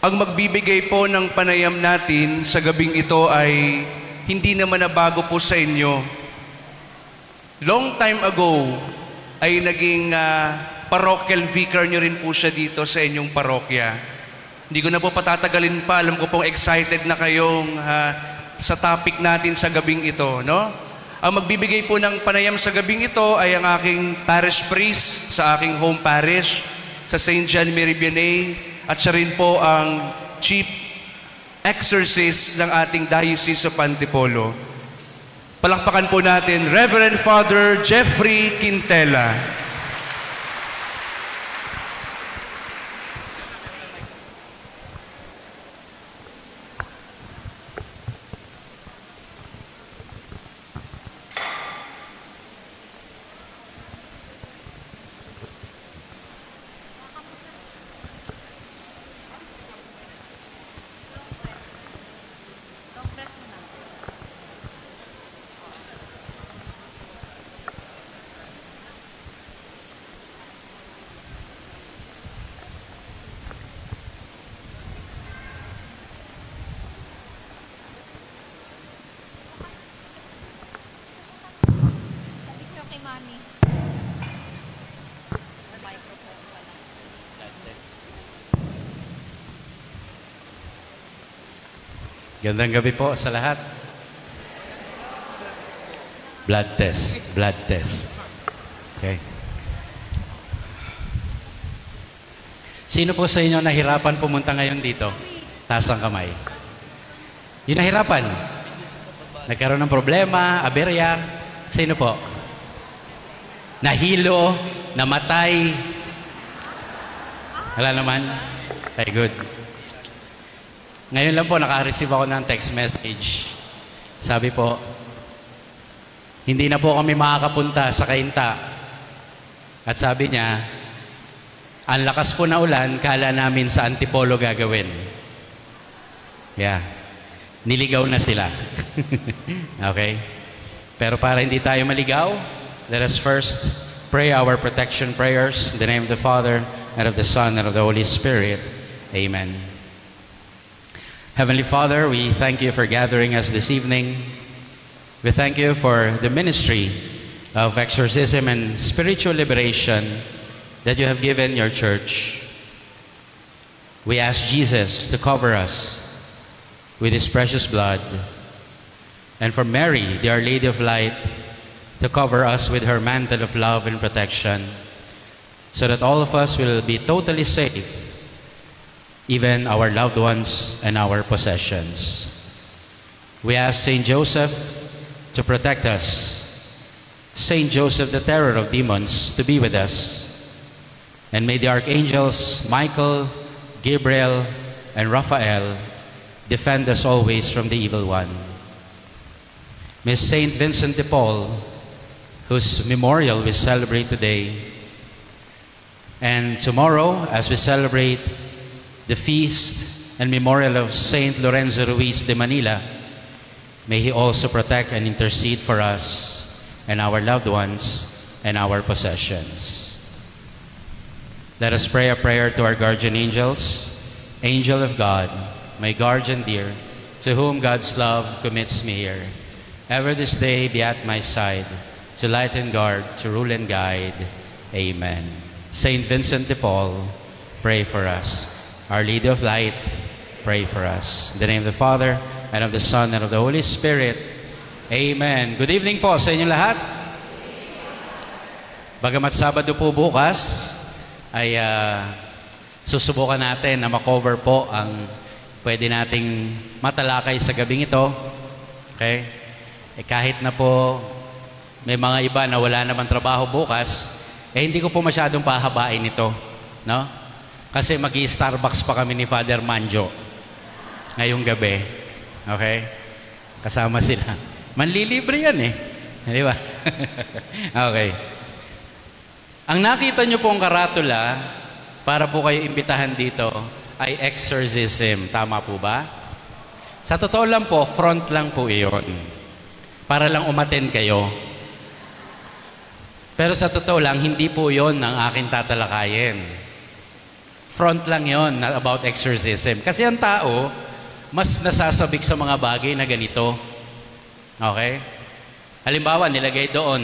Ang magbibigay po ng panayam natin sa gabing ito ay hindi naman na bago po sa inyo. Long time ago ay naging parochial vicar nyo rin po siya dito sa inyong parokya. Hindi ko na po patatagalin pa. Alam ko pong excited na kayong sa topic natin sa gabing ito, no? Ang magbibigay po ng panayam sa gabing ito ay ang aking parish priest sa aking home parish sa St. John Mary Vianney. At siya rin po ang chief exorcist ng ating Diocese of Antipolo. Palakpakan po natin, Reverend Father Jeffrey Quintela. Gandang gabi po sa lahat. Blood test, blood test. Okay. Sino po sa inyo nahirapan pumunta ngayon dito? Taas ang kamay. Yung nahirapan? Nagkaroon ng problema, aberya? Sino po? Nahilo, namatay? Wala naman? Very good. Ngayon lang po, naka-receive ako ng text message. Sabi po, hindi na po kami makakapunta sa Cainta. At sabi niya, ang lakas po na ulan, kala namin sa Antipolo gagawin. Yeah. Niligaw na sila. Okay? Pero para hindi tayo maligaw, let us first pray our protection prayers in the name of the Father, and of the Son, and of the Holy Spirit. Amen. Heavenly Father, we thank you for gathering us this evening. We thank you for the ministry of exorcism and spiritual liberation that you have given your church. We ask Jesus to cover us with his precious blood, and for Mary, the Our Lady of Light, to cover us with her mantle of love and protection, so that all of us will be totally safe, even our loved ones and our possessions. We ask Saint Joseph to protect us, Saint Joseph, the terror of demons, to be with us, and may the archangels Michael, Gabriel, and Raphael defend us always from the evil one. May Saint Vincent de Paul, whose memorial we celebrate today, and tomorrow as we celebrate the feast and memorial of Saint Lorenzo Ruiz de Manila, may he also protect and intercede for us and our loved ones and our possessions. Let us pray a prayer to our guardian angels. Angel of God, my guardian dear, to whom God's love commits me here, ever this day be at my side, to light and guard, to rule and guide. Amen. Saint Vincent de Paul, pray for us. Our Lady of Light, pray for us. In the name of the Father, and of the Son, and of the Holy Spirit. Amen. Good evening po sa inyong lahat. Bagamat Sabado po bukas, ay susubukan natin na makover po ang pwede nating matalakay sa gabing ito. Okay? Kahit na po may mga iba na wala naman trabaho bukas, hindi ko po masyadong pahabain ito. No? Kasi mag-i-Starbucks pa kami ni Father Manjo ngayong gabi. Okay? Kasama sila. Manlilibre yan eh. Di ba? Okay. Ang nakita nyo pong karatula para po kayo imbitahan dito ay exorcism. Tama po ba? Sa totoo lang po, front lang po iyon. Para lang umattend kayo. Pero sa totoo lang, hindi po iyon ang aking tatalakayin. front lang yon na about exorcism. Kasi ang tao, mas nasasabik sa mga bagay na ganito. Okay? Halimbawa, nilagay doon,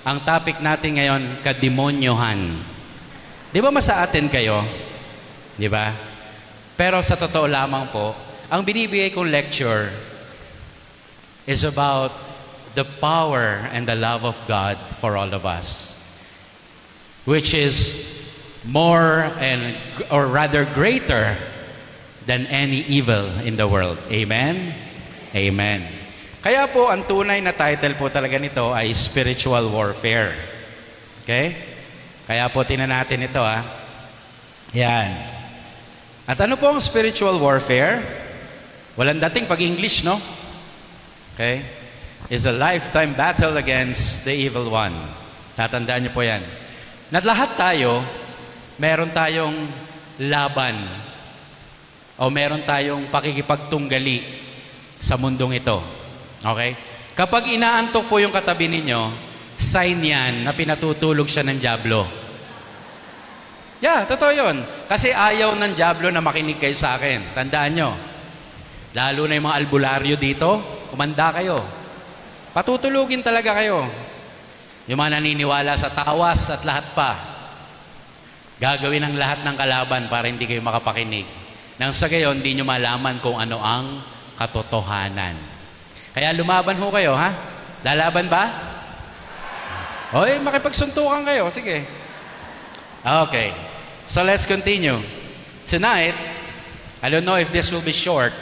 ang topic natin ngayon, kademonyohan. Di ba masa atin kayo? Di ba? Pero sa totoo lamang po, ang binibigay kong lecture is about the power and the love of God for all of us, which is more or rather greater than any evil in the world. Amen? Amen. Kaya po, ang tunay na title po talaga nito ay spiritual warfare. Okay? Kaya po, tingnan natin ito Yan. At ano po ang spiritual warfare? Walang dating pag-English, no? Okay? Is a lifetime battle against the evil one. Tatandaan niyo po yan. Na lahat tayo, meron tayong laban o meron tayong pakikipagtunggali sa mundong ito. Okay? Kapag inaantok po yung katabi ninyo, sign yan na pinatutulog siya ng dyablo. Yeah, totoo yun. Kasi ayaw ng dyablo na makinig kayo sa akin. Tandaan nyo. Lalo na yung mga albularyo dito, umanda kayo. Patutulugin talaga kayo. Yung mga naniniwala sa tawas at lahat pa. Gagawin ang lahat ng kalaban para hindi kayo makapakinig. Nang sa gayon, hindi nyo malaman kung ano ang katotohanan. Kaya lumaban ho kayo, ha? Lalaban ba? Oy, makipagsuntukan kayo. Sige. Okay. So let's continue. Tonight, I don't know if this will be short,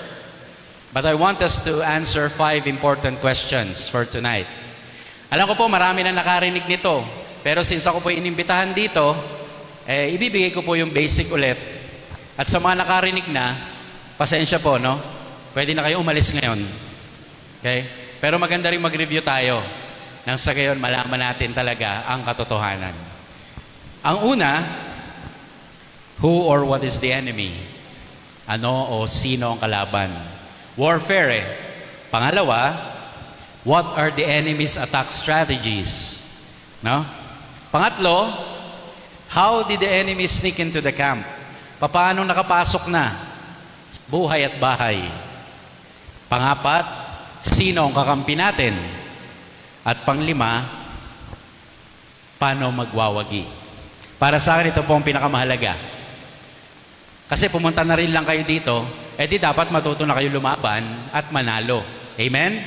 but I want us to answer 5 important questions for tonight. Alam ko po, marami na nakarinig nito. Pero since ako po inimbitahan dito, ibibigay ko po yung basic ulit. At sa mga nakarinig na, pasensya po, no? Pwede na kayo umalis ngayon. Okay? Pero maganda rin mag-review tayo. Nang sa gayon, malaman natin talaga ang katotohanan. Ang una, who or what is the enemy? Ano o sino ang kalaban? Warfare. Pangalawa, what are the enemy's attack strategies? No? Pangatlo, how did the enemy sneak into the camp? Paano nakapasok na sa buhay at bahay? Pangapat, sino ang kakampi natin? At panglima, paano magwawagi? Para sa akin, ito po ang pinakamahalaga. Kasi pumunta na rin lang kayo dito, di dapat matuto na kayo lumaban at manalo. Amen?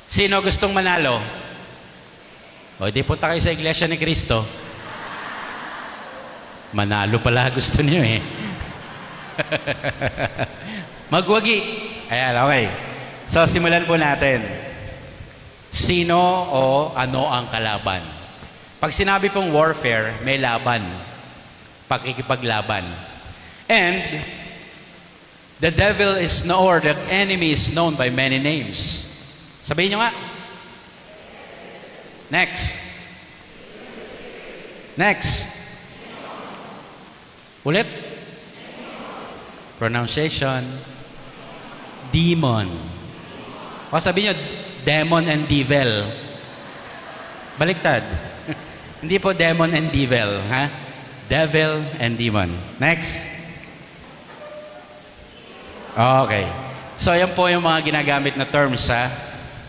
Sino gustong manalo? O di punta kayo sa Iglesia ni Cristo. Manalo pala gusto niyo Magwagi. Ayan, okay. So, simulan po natin. Sino o ano ang kalaban? Pag sinabi pong warfare, may laban. Pakikipaglaban. And, the devil is known, or the enemy is known by many names. Sabihin nyo nga. Next. Next. Ulit. Pronunciation. Demon. O sabihin nyo, demon and devil. Baliktad. Hindi po demon and devil, ha? Devil and demon. Next. Okay. So, yan po yung mga ginagamit na terms, ha?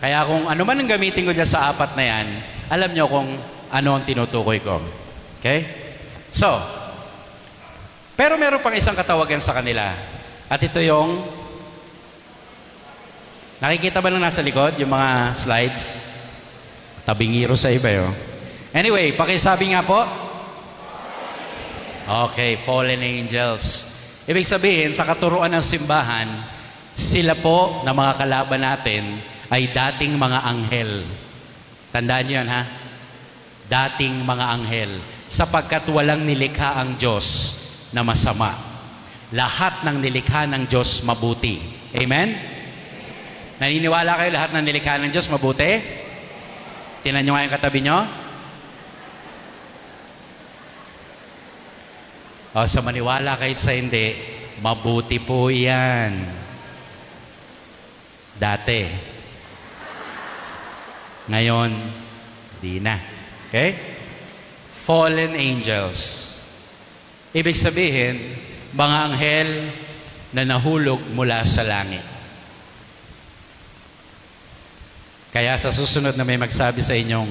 Kaya kung ano man ang gamitin ko dyan sa 4 na yan, alam nyo kung ano ang tinutukoy ko. Okay? So, pero meron pang isang katawagan sa kanila. At ito yung, nakikita ba nang nasa likod, yung mga slides? Tabingiro sa iba yun. Anyway, pakisabi nga po. Okay, fallen angels. Ibig sabihin, sa katuruan ng simbahan, sila po na mga kalaban natin ay dating mga anghel. Tandaan niyo yan, ha? Dating mga anghel. Sapagkat walang nilikha ang Diyos na masama. Lahat ng nilikha ng Diyos mabuti. Amen? Naniniwala kayo lahat ng nilikha ng Diyos mabuti? Tingnan nyo nga yung katabi nyo. O, sa maniwala kayo sa hindi, mabuti po yan. Dati. Ngayon, di na. Okay? Fallen angels. Ibig sabihin, mga anghel na nahulog mula sa langit. Kaya sa susunod na may magsabi sa inyong,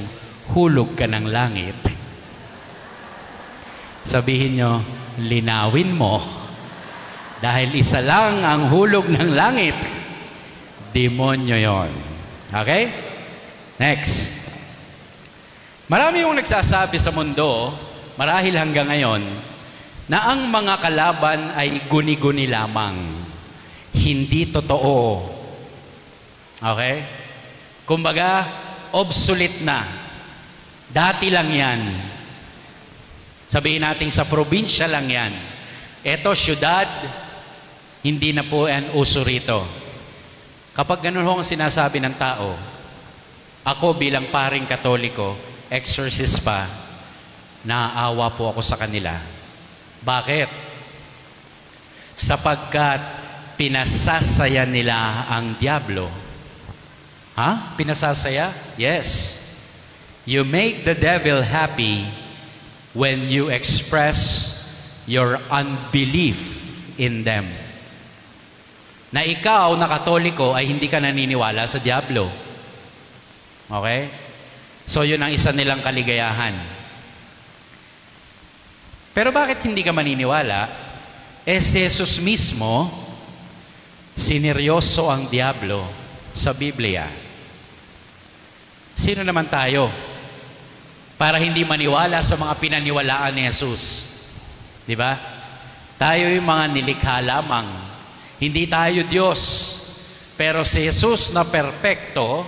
hulog ka ng langit, sabihin nyo, linawin mo, dahil isa lang ang hulog ng langit, demonyo yon. Okay? Next. Marami yung nagsasabi sa mundo, marahil hanggang ngayon, na ang mga kalaban ay guni-guni lamang. Hindi totoo. Okay? Kumbaga, obsolete na. Dati lang yan. Sabihin natin sa probinsya lang yan. Eto, syudad, hindi na po yan uso rito. Kapag ganun ho ang sinasabi ng tao, ako bilang paring Katoliko, exorcist pa, naaawa po ako sa kanila. Bakit? Sapagkat pinasasaya nila ang diablo. Ha? Pinasasaya? Yes. You make the devil happy when you express your unbelief in them. Na ikaw na Katoliko ay hindi ka naniniwala sa diablo. Okay? So yun ang isa nilang kaligayahan. Pero bakit hindi ka maniniwala? Si Jesus mismo, sineryoso ang diablo sa Biblia. Sino naman tayo para hindi maniwala sa mga pinaniwalaan ni Jesus? Di ba? Tayo yung mga nilikha lamang. Hindi tayo Diyos. Pero si Jesus na perpekto,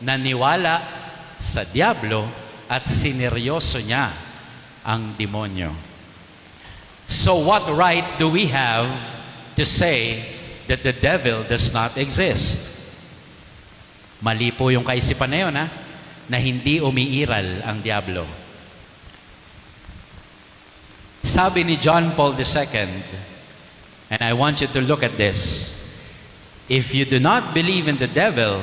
naniwala sa diablo at sineryoso niya ang demonyo. So what right do we have to say that the devil does not exist? Mali po yung kaisipan na yun, ha? Na hindi umiiral ang diablo. Sabi ni John Paul II, and I want you to look at this, if you do not believe in the devil,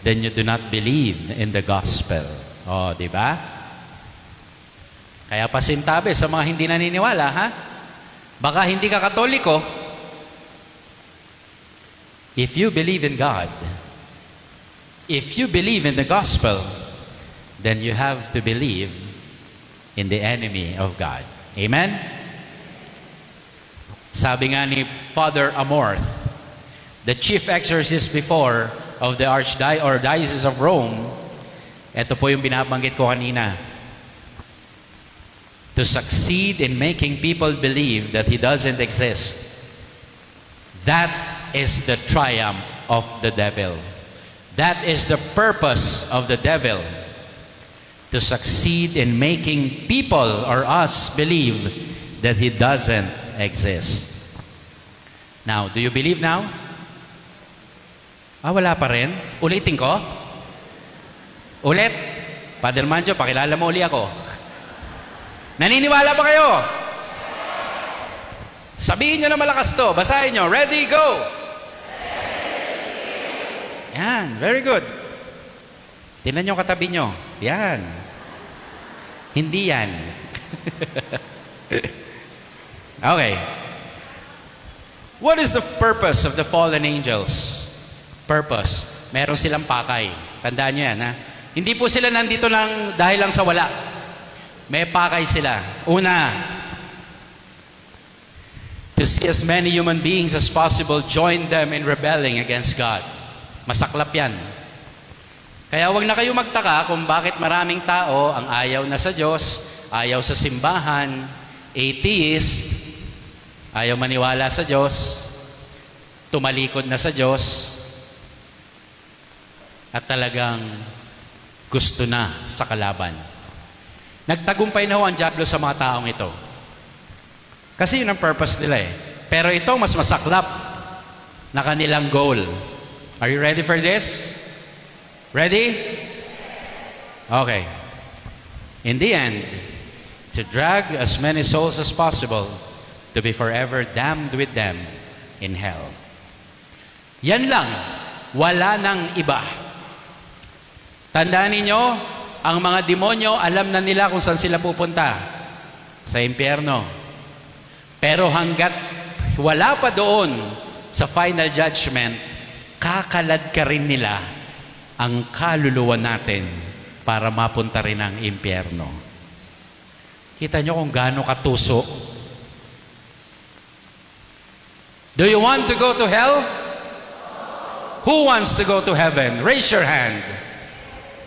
then you do not believe in the gospel. Oh, di ba? Kaya pasintabi sa mga hindi naniniwala, ha? Baka hindi ka Katoliko. If you believe in God, if you believe in the gospel, then you have to believe in the enemy of God. Amen? Sabi nga ni Father Amorth, the chief exorcist before of the Archdiocese of Rome, ito po yung binabanggit ko kanina. To succeed in making people believe that He doesn't exist, that is the triumph of the devil. That is the purpose of the devil. To succeed in making people or us believe that He doesn't exist. Now, do you believe now? Wala pa rin? Ulitin ko? Ulit? Father Manjo, pakilala mo uli ako. Naniniwala ba kayo? Sabihin nyo na malakas to. Basahin nyo. Ready, go! Yan, very good. Tingnan nyo katabi nyo. Yan. Hindi yan. Okay. What is the purpose of the fallen angels? Purpose. Meron silang pakay. Tandaan nyo yan, ha? Hindi po sila nandito lang dahil lang sa wala. May pakay sila. Una, to see as many human beings as possible join them in rebelling against God. Masaklap yan. Kaya wag na kayo magtaka kung bakit maraming tao ang ayaw na sa Diyos, ayaw sa simbahan, atheist, ayaw maniwala sa Diyos, tumalikod na sa Diyos, at talagang gusto na sa kalaban. Nagtagumpay na ho ang diablo sa mga taong ito. Kasi yun ang purpose nila eh. Pero ito mas masaklap na kanilang goal. Are you ready for this? Ready? Okay. In the end, to drag as many souls as possible to be forever damned with them in hell. Yan lang. Wala nang iba. Tandaan ninyo, ang mga demonyo, alam na nila kung saan sila pupunta. Sa impyerno. Pero hanggat wala pa doon sa final judgment, kakalad ka rin nila ang kaluluwa natin para mapunta rin ang impyerno. Kita nyo kung gaano katuso. Do you want to go to hell? Who wants to go to heaven? Raise your hand.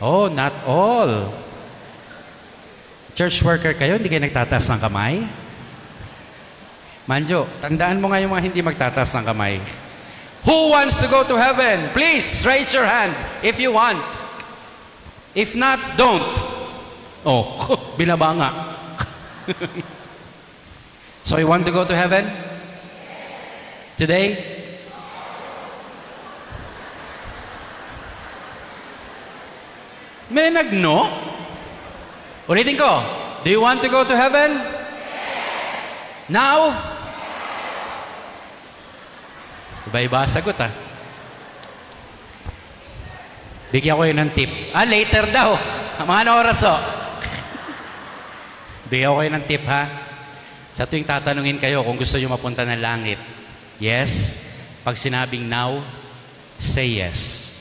Oh, not all. Church worker kayo, hindi kayo nagtataas ng kamay? Manjo, tandaan mo nga yung mga hindi magtataas ng kamay. Who wants to go to heaven? Please, raise your hand if you want. If not, don't. Oh, binaba nga. So you want to go to heaven? Today? May nagno? Ulitin ko. Do you want to go to heaven? Now? Iba-iba sagot Bigyan ko yun ng tip. Later daw. Mga ano oras Bigyan ko kayo ng tip Sa tuwing tatanungin kayo kung gusto nyo mapunta ng langit. Yes. Pag sinabing now, say yes.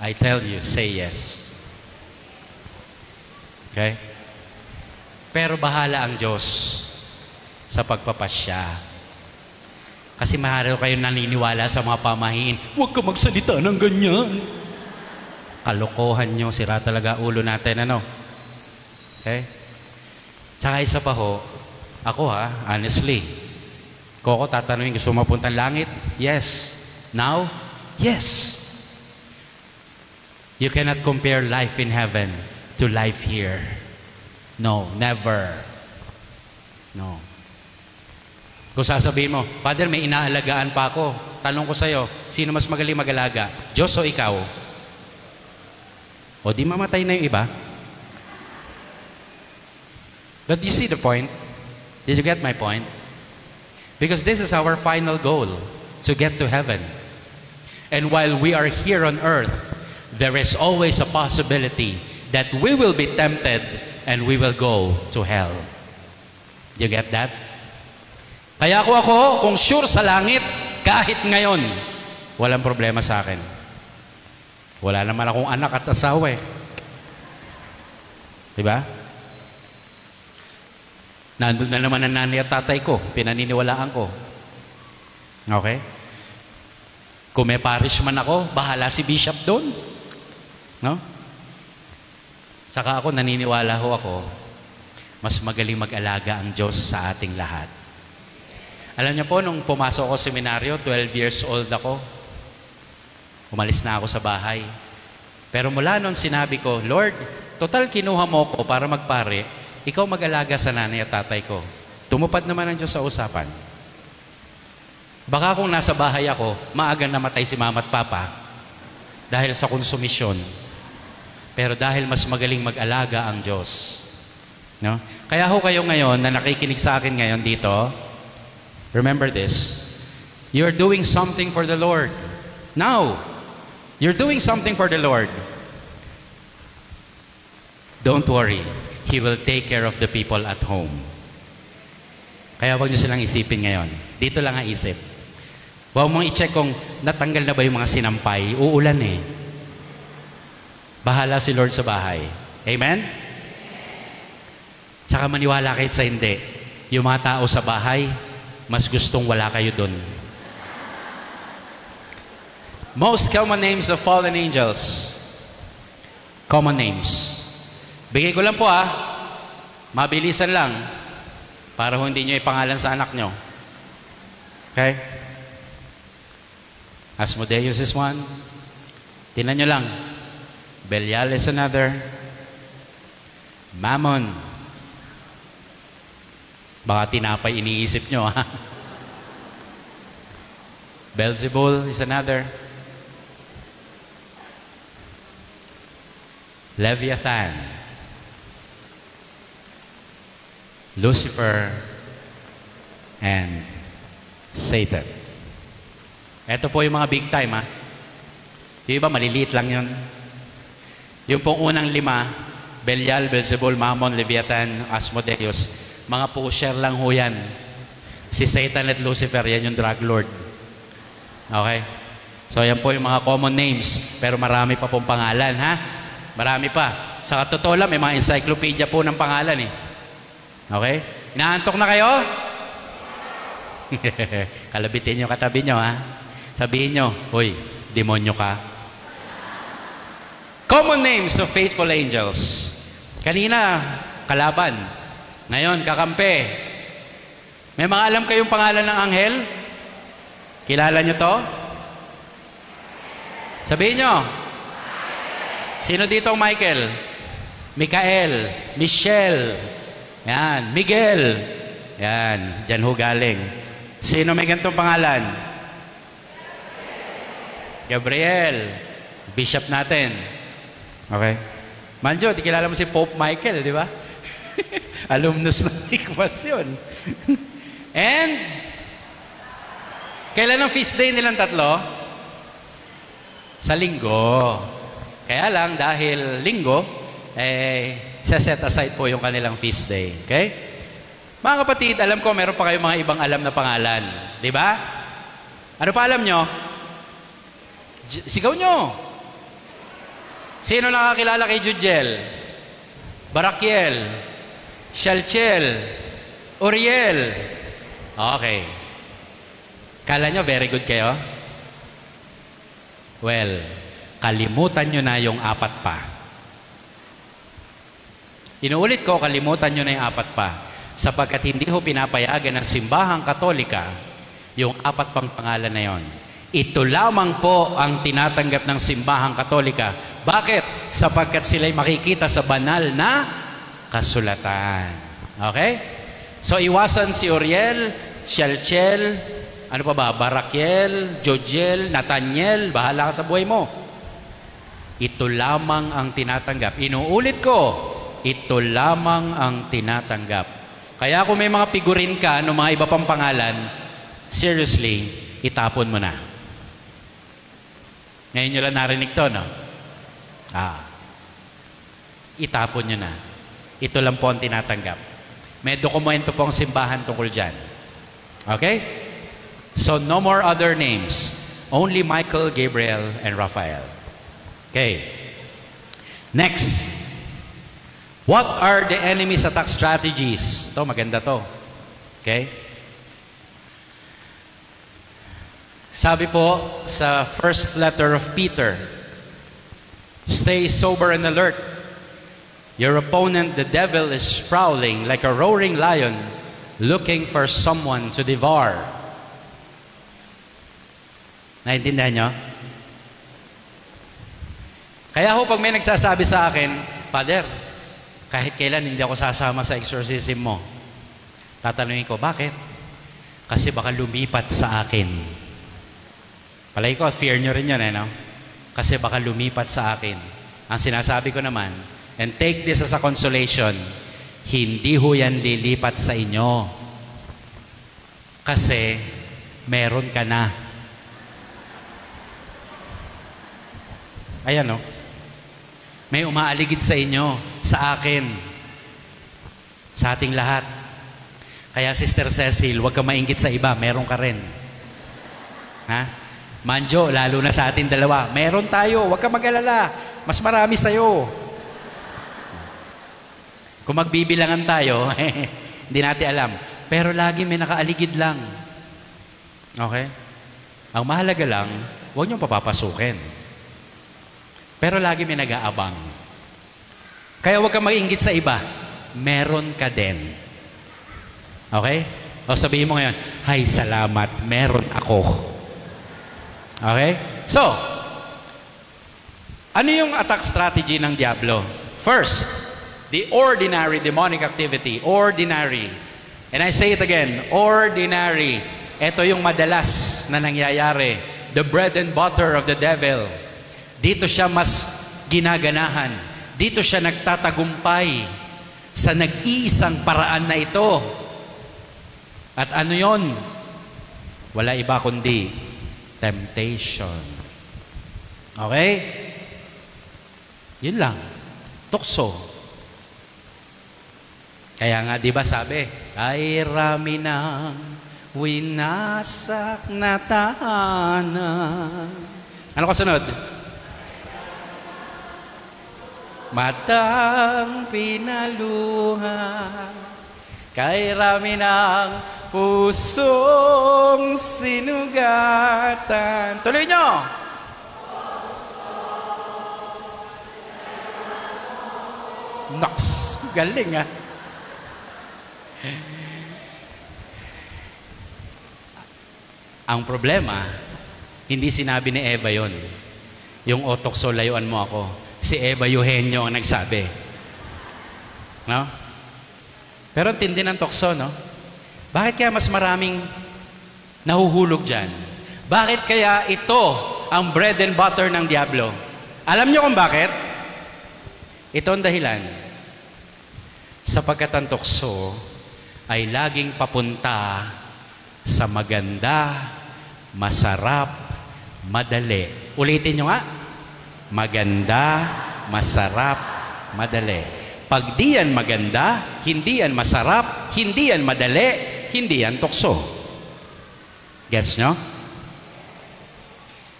I tell you, say yes. Okay? Pero bahala ang Diyos sa pagpapasya. Kasi maharaw kayo naniniwala sa mga pamahiin. Huwag ka magsalita ng ganyan. Kalokohan nyo, sira talaga ulo natin, Okay? Tsaka isa pa ako honestly. Kung ako tatanungin, gusto mo mapuntang langit? Yes. Now? Yes. You cannot compare life in heaven to life here. No, never. No. Kung sasabihin mo, Father, may inaalagaan pa ako. Tanong ko sa'yo, sino mas magaling mag-alaga? Diyos o ikaw? O di mamatay na yung iba? But you see the point? Did you get my point? Because this is our final goal, to get to heaven. And while we are here on earth, there is always a possibility that we will be tempted and we will go to hell. Do you get that? Kaya ako, kung sure sa langit, kahit ngayon, walang problema sa akin. Wala naman akong anak at asawa Diba? Nandun na naman ang nanay at tatay ko, pinaniniwalaan ko. Okay? Kung may parish man ako, bahala si Bishop doon. No? Saka ako, naniniwala ako, mas magaling mag-alaga ang Diyos sa ating lahat. Alam niyo po, nung pumasok ako sa seminaryo, 12 years old ako. Umalis na ako sa bahay. Pero mula noon sinabi ko, Lord, total kinuha mo ko para magpare, ikaw mag-alaga sa nanay at tatay ko. Tumupad naman ang Diyos sa usapan. Baka kung nasa bahay ako, maagang namatay si mama at papa dahil sa konsumisyon. Pero dahil mas magaling mag-alaga ang Diyos. No? Kaya ho kayo ngayon na nakikinig sa akin ngayon dito, remember this, you're doing something for the Lord. Now, you're doing something for the Lord. Don't worry. He will take care of the people at home. Kaya huwag niyo silang isipin ngayon. Dito lang ang isip. Huwag mong i-check kung natanggal na ba yung mga sinampay. Uulan Bahala si Lord sa bahay. Amen? Tsaka maniwala kahit sa hindi. Yung mga tao sa bahay, mas gustong wala kayo dun. Most common names of fallen angels. Common names. Bigay ko lang po mabilisan lang para hindi nyo ipangalan sa anak nyo. Okay? Asmodeus is one. Tingnan nyo lang. Belial is another. Mammon. Baka tinapay iniisip nyo Beelzebul is another. Leviathan. Lucifer and Satan. Ito po yung mga big time Yung iba maliliit lang yun. Yung pong unang 5, Belial, Beelzebul, Mammon, Leviathan, Asmodeus. Mga pusher lang ho yan. Si Satan at Lucifer, yan yung drug lord. Okay? So yan po yung mga common names. Pero marami pa pong pangalan, ha? Marami pa. Sa totoo lang, may mga encyclopedia po ng pangalan eh. Okay? Inaantok na kayo? Kalabitin nyo katabi nyo, ha? Sabihin nyo, "Hoy, demonyo ka." Common names of faithful angels. Kanina, kalaban. Ngayon, kakampi. May mga alam kayong pangalan ng anghel? Kilala nyo to? Sabihin nyo. Sino dito ang Michael? Mikael, Michelle, yan, Miguel. Yan, dyan ho galing. Sino may ganitong pangalan? Gabriel, bishop natin. Okay? Manjo, di kilala mo si Pope Michael, di ba? Alumnus ng Ikwas yun. And, kailan ang feast day nilang tatlo? Sa linggo. Kaya lang, dahil linggo, set aside po yung kanilang feast day. Okay? Mga kapatid, alam ko, meron pa kayong mga ibang alam na pangalan. Di ba? Ano pa alam nyo? Sigaw nyo. Sino nakakilala kay Jujel? Barakiel, Shalchel, Uriel. Okay. Kala nyo, very good kayo? Well, kalimutan nyo na yung apat pa. Inuulit ko, kalimutan nyo na yung apat pa. Sapagkat hindi ho pinapayagan ng simbahang katolika yung apat pang pangalan na yon. Ito lamang po ang tinatanggap ng simbahang katolika. Bakit? Sapagkat sila'y makikita sa banal na kasulatan. Okay? So, iwasan si Uriel, Shalchel, ano pa ba? Barakiel, Jojel, Nathaniel, bahala ka sa buhay mo. Ito lamang ang tinatanggap. Inuulit ko, ito lamang ang tinatanggap. Kaya kung may mga figurin ka ng mga iba pang pangalan, seriously, itapon mo na. Ngayon nyo lang narinig to, no? Itapon nyo na. Ito lang po ang tinatanggap. May dokumento po ang simbahan tungkol dyan. Okay? So, no more other names. Only Michael, Gabriel, and Raphael. Okay. Next. What are the enemy's attack strategies? Ito, maganda to. Okay? Sabi po sa first letter of Peter, stay sober and alert. Your opponent, the devil, is prowling like a roaring lion, looking for someone to devour. Naintindihan nyo? Kaya ho, pag may nagsasabi sa akin, Father, kahit kailan hindi ako sasama sa exorcism mo. Tatanungin ko, bakit? Kasi baka lumipat sa akin. Palagi ko, fear nyo rin yun, no? Kasi baka lumipat sa akin. Ang sinasabi ko naman, and take this as a consolation, hindi ho yan lilipat sa inyo. Kasi meron ka na. Ayan, no? May umaaligid sa inyo, sa akin, sa ating lahat. Kaya Sister Cecil, huwag ka mainggit sa iba, meron ka rin. Ha? Manjo, lalo na sa ating dalawa, meron tayo, huwag ka mag-alala, mas marami sa'yo. Kung magbibilangan tayo, hindi natin alam. Pero lagi may nakaaligid lang. Okay? Ang mahalaga lang, huwag niyong papapasukin. Pero lagi may nag-aabang. Kaya huwag kang mag-inggit sa iba. Meron ka din. Okay? O sabihin mo ngayon, hay, salamat, meron ako. Okay? So, ano yung attack strategy ng Diablo? First, the ordinary demonic activity. Ordinary. And I say it again, ordinary. Ito yung madalas na nangyayari. The bread and butter of the devil. Dito siya mas ginaganahan. Dito siya nagtatagumpay sa nag-iisang paraan na ito. At ano yon? Wala iba kundi temptation. Okay? Yun lang. Tukso. Kaya nga, di ba sabi, ay rami ng winasak na tahanan. Ano kasunod? Matang pinaluhan, kay rami ng pusong sinugatan. Tuloy nyo! Naks, galing ah. Ang problema, hindi sinabi ni Eva yon. Yung otokso, layuan mo ako. Si Eva Eugenio ang nagsabi. No? Pero ang tindi ng tukso, no? Bakit kaya mas maraming nahuhulog dyan? Bakit kaya ito ang bread and butter ng Diablo? Alam nyo kung bakit? Ito ang dahilan. Sapagkat ang tukso ay laging papunta sa maganda, masarap, madali. Ulitin nyo nga. Maganda, masarap, madali. Pag di yan maganda, hindi yan masarap, hindi yan madali, hindi yan tukso. Gets nyo?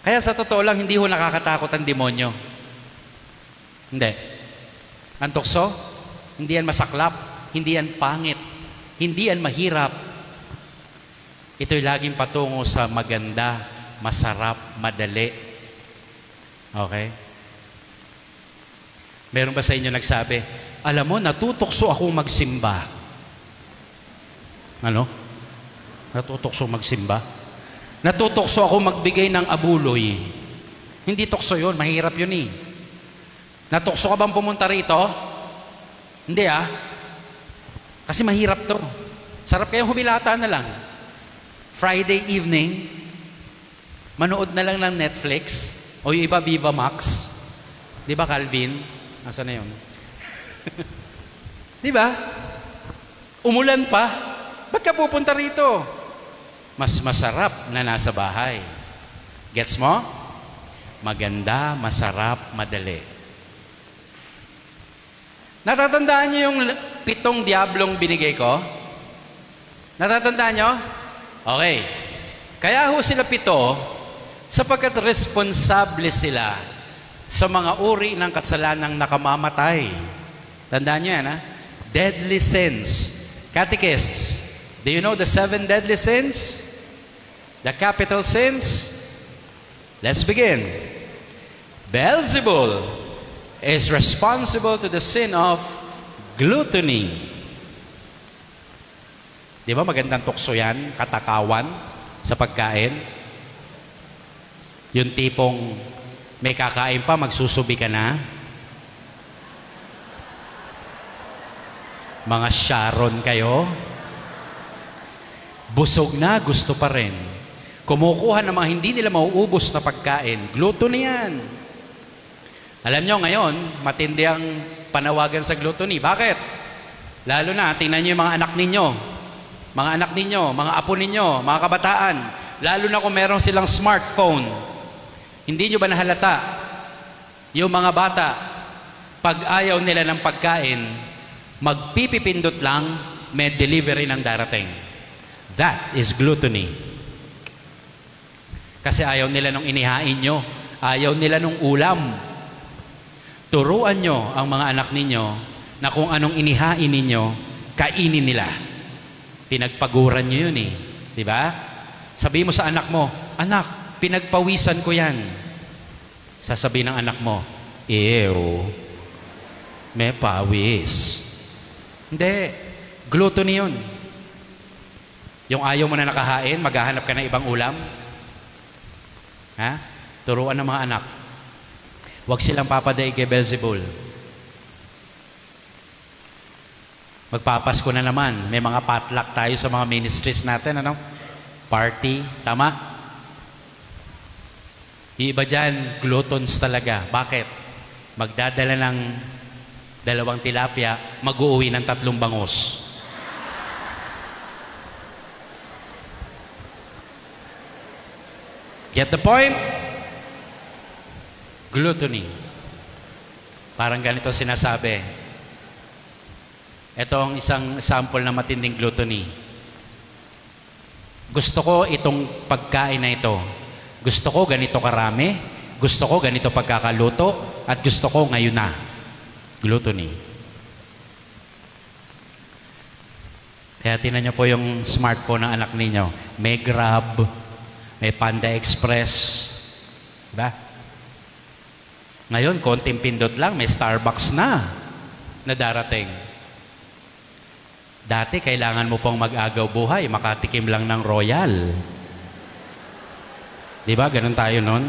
Kaya sa totoo lang, hindi ho nakakatakot ang demonyo. Hindi. Ang tukso, hindi yan masaklap, hindi yan pangit, hindi yan mahirap. Ito'y laging patungo sa maganda, masarap, madali. Okay? Meron ba sa inyo nagsabi, alam mo, natutokso ako magsimba. Ano? Natutokso magsimba? Natutokso ako magbigay ng abuloy. Hindi tukso yun, mahirap yun eh. Natukso ka bang pumunta rito? Hindi ah. Kasi mahirap to. Sarap kayong humilata na lang. Friday evening, manood na lang ng Netflix, o yung iba Viva Max. Di ba Calvin? Nasaan na yun? Di ba? Umulan pa. Ba't ka pupunta rito? Mas masarap na nasa bahay. Gets mo? Maganda, masarap, madali. Natatandaan niyo yung 7 diablong binigay ko? Natatandaan niyo? Okay. Kaya ho sila 7 sapagkat responsable sila sa mga uri ng kasalanang nakamamatay. Tandaan niyo yan, ha? Deadly sins. Catechist, do you know the 7 deadly sins? The capital sins? Let's begin. Beelzebul is responsible to the sin of gluttony. Di ba magandang tukso yan? Katakawan sa pagkain. Yung tipong may kakain pa, magsusubi ka na. Mga Sharon kayo. Busog na, gusto pa rin. Kumukuha ng mga hindi nila mauubos na pagkain. Gluttony yan. Alam nyo ngayon, matindi ang panawagan sa gluttony. Bakit? Lalo na, tingnan nyo yung mga anak ninyo. Mga anak ninyo, mga apo ninyo, mga kabataan. Lalo na kung meron silang smartphone. Hindi nyo ba nahalata? Yung mga bata, pag ayaw nila ng pagkain, magpipipindot lang, may delivery ng darating. That is gluttony. Kasi ayaw nila nung inihain nyo. Ayaw nila nung ulam. Turuan nyo ang mga anak ninyo na kung anong inihain ninyo, kainin nila. Pinagpaguran nyo yun eh. Diba? Sabihin mo sa anak mo, anak, pinagpawisan ko yan. Sasabihin ng anak mo, ew, may pawis. Hindi. Gluttony yun. Yung ayaw mo na nakahain, maghahanap ka ng ibang ulam. Ha? Turuan ng mga anak. Huwag silang papaday kay Beelzebul. Magpapasko na naman. May mga potluck tayo sa mga ministries natin. Ano? Party. Tama? Yung iba dyan, gluttons talaga. Bakit? Magdadala ng 2 tilapia, mag-uuwi ng 3 bangus. Get the point? Gluttony. Parang ganito sinasabi. Ito ang isang sample na matinding gluttony. Gusto ko itong pagkain na ito. Gusto ko ganito karami. Gusto ko ganito pagkakaluto. At gusto ko ngayon na. Gluttony. Kaya tinan niyo po yung smartphone ng anak ninyo. May Grab, may Panda Express. Diba? Ngayon, konting pindot lang, may Starbucks na darating. Dati, kailangan mo pong mag-agaw buhay, makatikim lang ng Royal. Diba? Ganun tayo nun.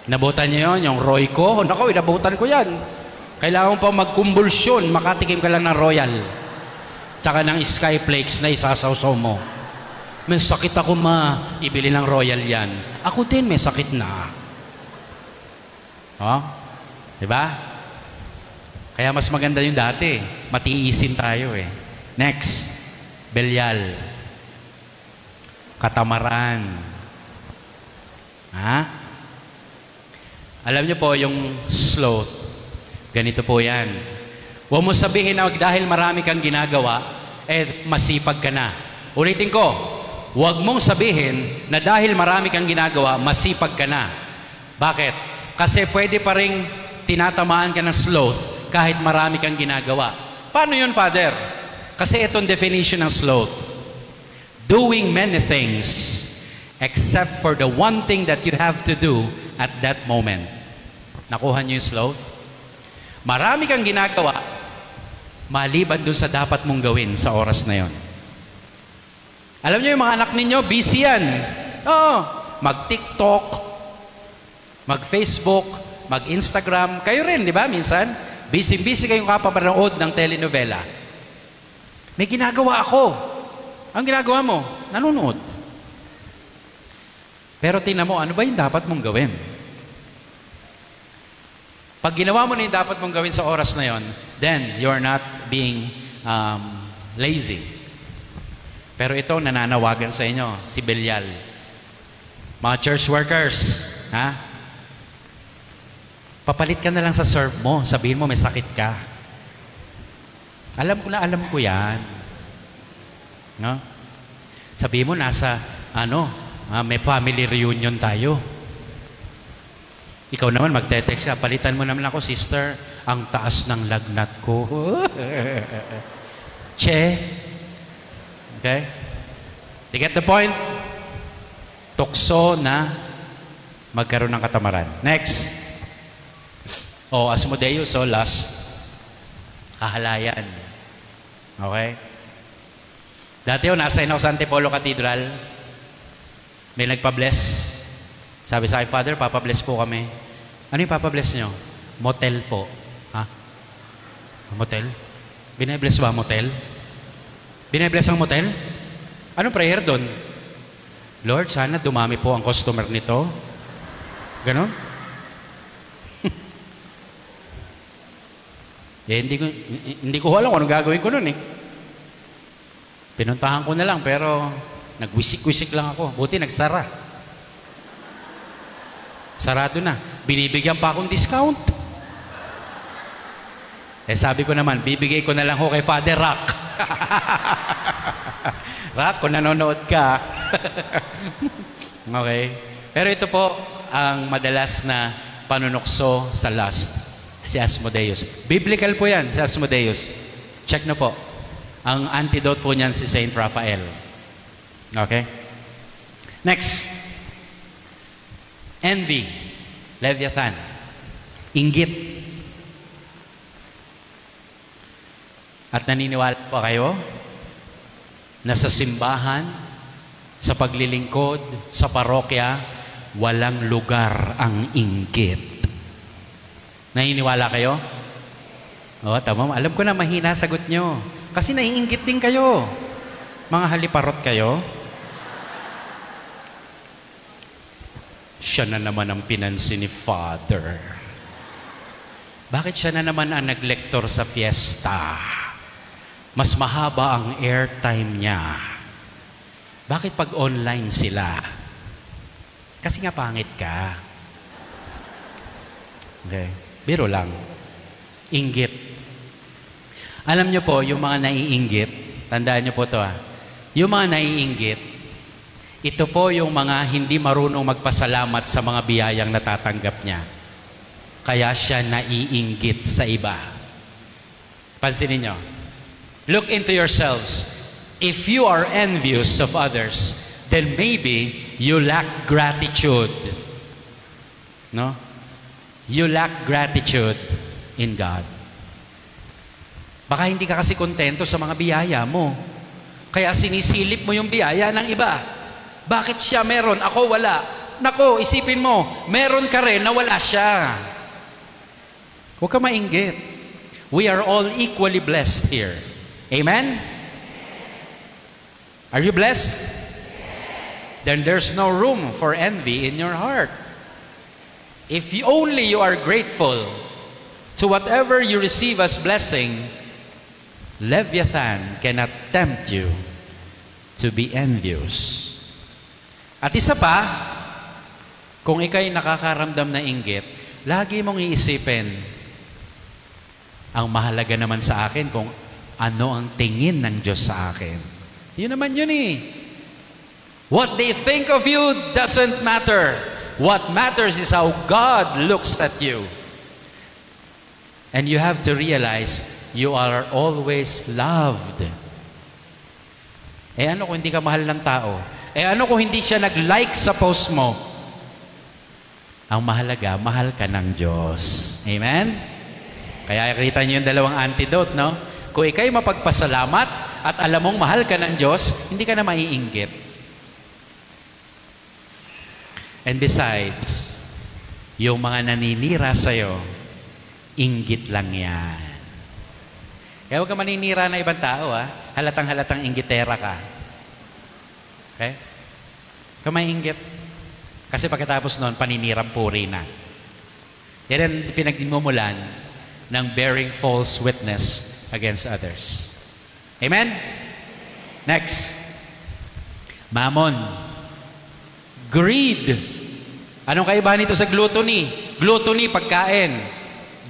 Nabutan niyo yun, yung Royco. Naku, inabutan ko yan. Kailangan mo pa magkumbulsyon, makatikim ka lang ng Royal. Tsaka ng Skyflakes na isasawsaw mo. May sakit ako ibili ng Royal yan. Ako din, may sakit na. Oh? Diba? Kaya mas maganda yung dati. Matiisin tayo eh. Next. Belyal. Katamaran. Ha? Alam niyo po, yung sloth, ganito po yan. Huwag mo sabihin na dahil marami kang ginagawa, masipag ka na. Ulitin ko, huwag mong sabihin na dahil marami kang ginagawa, masipag ka na. Bakit? Kasi pwede pa rin tinatamaan ka ng sloth kahit marami kang ginagawa. Paano yun, Father? Kasi itong definition ng sloth. Doing many things except for the one thing that you have to do at that moment. Nakuha niyo yung sloth? Marami kang ginagawa maliban dun sa dapat mong gawin sa oras na yon. Alam niyo yung mga anak ninyo, busy yan. Oo, mag-TikTok, mag-Facebook, mag-Instagram. Kayo rin, di ba? Minsan, busy kayong kapapanood ng telenovela. May ginagawa ako. Ang ginagawa mo, nanonood. Pero tingnan mo, ano ba yung dapat mong gawin? Pag ginawa mo na yung dapat mong gawin sa oras na yon, then you're not being lazy. Pero ito, nananawagan sa inyo, si Belial. Mga church workers, ha? Papalit ka na lang sa serve mo. Sabihin mo, may sakit ka. Alam ko yan. No? Sabihin mo, may family reunion tayo. Ikaw naman, magte-text ka, palitan mo naman ako, sister, ang taas ng lagnat ko. Che. Okay? You get the point? Tukso na magkaroon ng katamaran. Next. Asmodeus, last. Kahalayan. Okay? Dati nasa ako sa Antipolo Cathedral. May nagpa-bless. Sabi sa akin, Father, papabless po kami. Ano yung papabless nyo? Motel po. Ha? Motel? Binabless ba motel? Binabless ang motel? Anong prayer doon? Lord, sana dumami po ang customer nito. Ganon? Hindi ko alam kung anong gagawin ko nun eh. Pinuntahan ko na lang pero nagwisik-wisik lang ako. Buti nagsara. Sarado na. Binibigyan pa akong discount. Sabi ko naman, bibigay ko na lang ho kay Father Rock. Rock, kung nanonood ka. Okay. Pero ito po ang madalas na panunukso sa lust. Si Asmodeus. Biblical po yan, si Asmodeus. Check na po. Ang antidote po niyan si Saint Raphael. Okay? Next. Envy. Leviathan. Inggit. At naniniwala po kayo na sa simbahan, sa paglilingkod, sa parokya, walang lugar ang inggit. Naniniwala kayo? Tama. Alam ko na mahina sagot nyo. Kasi naiinggit din kayo. Mga haliparot kayo. Siya na naman ang pinansin ni Father. Bakit siya na naman ang naglektor sa fiesta? Mas mahaba ang airtime niya. Bakit pag online sila? Kasi nga pangit ka. Okay. Biro lang. Inggit. Alam niyo po, yung mga naiinggit, tandaan niyo po to yung mga naiinggit, ito po yung mga hindi marunong magpasalamat sa mga biyayang natatanggap niya. Kaya siya naiinggit sa iba. Pansinin niyo. Look into yourselves. If you are envious of others, then maybe you lack gratitude. No? You lack gratitude in God. Baka hindi ka kasi kontento sa mga biyaya mo. Kaya sinisilip mo yung biyaya ng iba. Bakit siya meron? Ako wala. Nako, isipin mo, meron ka rin na wala siya. Huwag ka mainggit. We are all equally blessed here. Amen? Are you blessed? Then there's no room for envy in your heart. If only you are grateful to whatever you receive as blessing, Leviathan cannot tempt you to be envious. At isa pa, kung ikaw'y nakakaramdam na inggit, lagi mong iisipin, ang mahalaga naman sa akin kung ano ang tingin ng Diyos sa akin. Yun naman yun eh. What they think of you doesn't matter. What matters is how God looks at you. And you have to realize you are always loved. Eh ano kung hindi ka mahal ng tao? Eh ano kung hindi siya nag-like sa post mo? Ang mahalaga, mahal ka ng Diyos. Amen? Kaya kita niyo yung dalawang antidote, no? Kung ikaw'y mapagpasalamat at alam mong mahal ka ng Diyos, hindi ka na maiinggit. And besides, yung mga naninira sa'yo, inggit lang yan. Kaya huwag ka maninira na ibang tao, halatang-halatang inggitera ka. Okay? Huwag ka mainggit. Kasi pagkatapos noon, paninirang puri na. Yan ang pinagmumulan ng bearing false witness against others. Amen? Next. Mammon. Greed. Anong kaibahan nito sa gluttony? Gluttony, pagkain.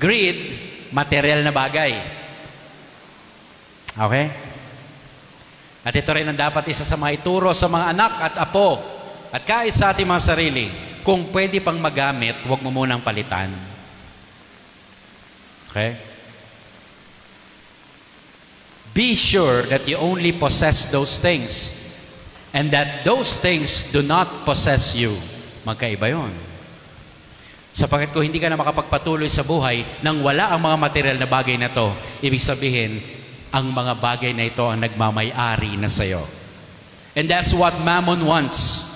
Greed, material na bagay. Okay? At ito rin ang dapat isa sa mga ituro sa mga anak at apo at kahit sa ating mga sarili. Kung pwede pang magamit, huwag mo munang palitan. Okay? Be sure that you only possess those things and that those things do not possess you. Magkaiba yun. Sapagkat kung hindi ka na makapagpatuloy sa buhay nang wala ang mga material na bagay na to, ibig sabihin, ang mga bagay na ito ang nagmamay-ari na sa'yo. And that's what Mammon wants.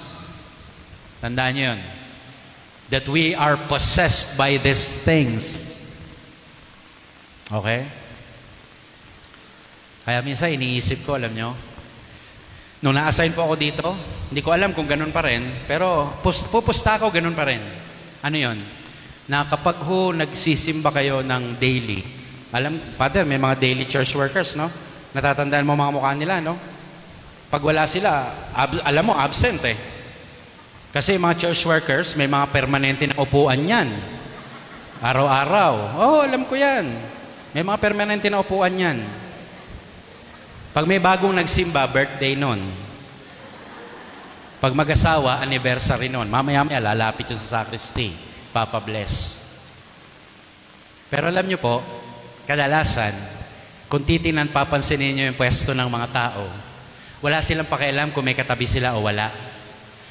Tandaan niyo yun. That we are possessed by these things. Okay? Kaya minsan iniisip ko, alam nyo, nung na-assign po ako dito, hindi ko alam kung ganun pa rin, pero pupusta ako, ganun pa rin. Ano yun? Na kapag nagsisimba kayo ng daily, alam, Father, may mga daily church workers, no? Natatandaan mo mga mukha nila, no? Pag wala sila, alam mo, absent eh. Kasi mga church workers, may mga permanente na upuan yan. Araw-araw. Oh, alam ko yan. May mga permanente na upuan yan. Pag may bagong nagsimba, birthday nun. Pag mag-asawa, anniversary nun. Mamaya-maya, lalapit yun sa sacristy. Papa bless. Pero alam nyo po, kadalasan, kung titinan, papansinin nyo yung pwesto ng mga tao, wala silang pakialam kung may katabi sila o wala.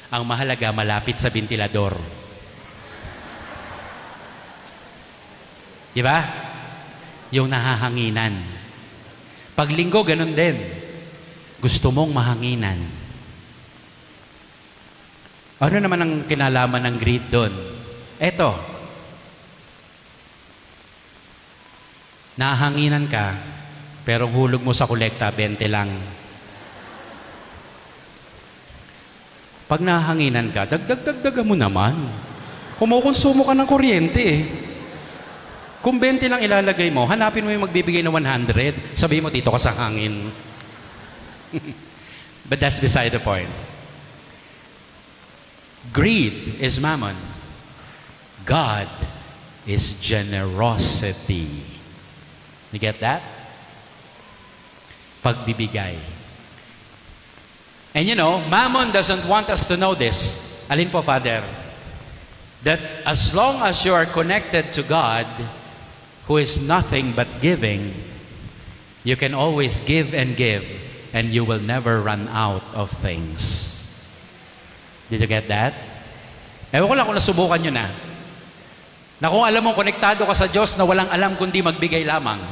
Ang mahalaga, malapit sa ventilador. Diba? Yung nahahanginan. Pag linggo, ganun din. Gusto mong mahanginan. Ano naman ang kinalaman ng greed doon? Eto. Nahanginan ka, pero hulog mo sa kolekta, 20 lang. Pag nahanginan ka, dagdag mo naman. Kumukonsumo ka ng kuryente eh. Kung 20 lang ilalagay mo, hanapin mo yung magbibigay ng 100. Sabihin mo, dito ka sa hangin. But that's beside the point. Greed is mammon. God is generosity. You get that? Pagbibigay. And you know, Mammon doesn't want us to know this. Alin po, Father? That as long as you are connected to God, who is nothing but giving, you can always give, and you will never run out of things. Did you get that? Ewan ko lang kung nasubukan nyo na. Na kung alam mo, konektado ka sa Diyos na walang alam kundi magbigay lamang,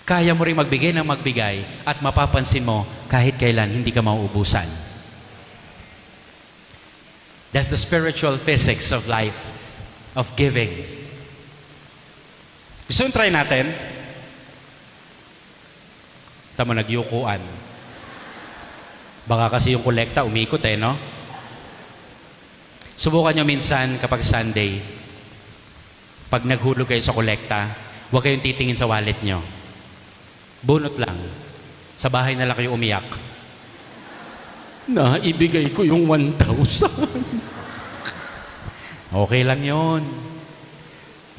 kaya mo rin magbigay ng magbigay at mapapansin mo kahit kailan hindi ka mauubusan. That's the spiritual physics of life, of giving. Gusto nyo try natin? Tama, nagyukuan. Baka kasi yung kolekta umikot no? Subukan nyo minsan kapag Sunday, pag naghulog kayo sa kolekta, huwag kayong titingin sa wallet nyo. Bunot lang. Sa bahay na lang kayo umiyak. Naibigay ko yung 1,000. Okay lang yon.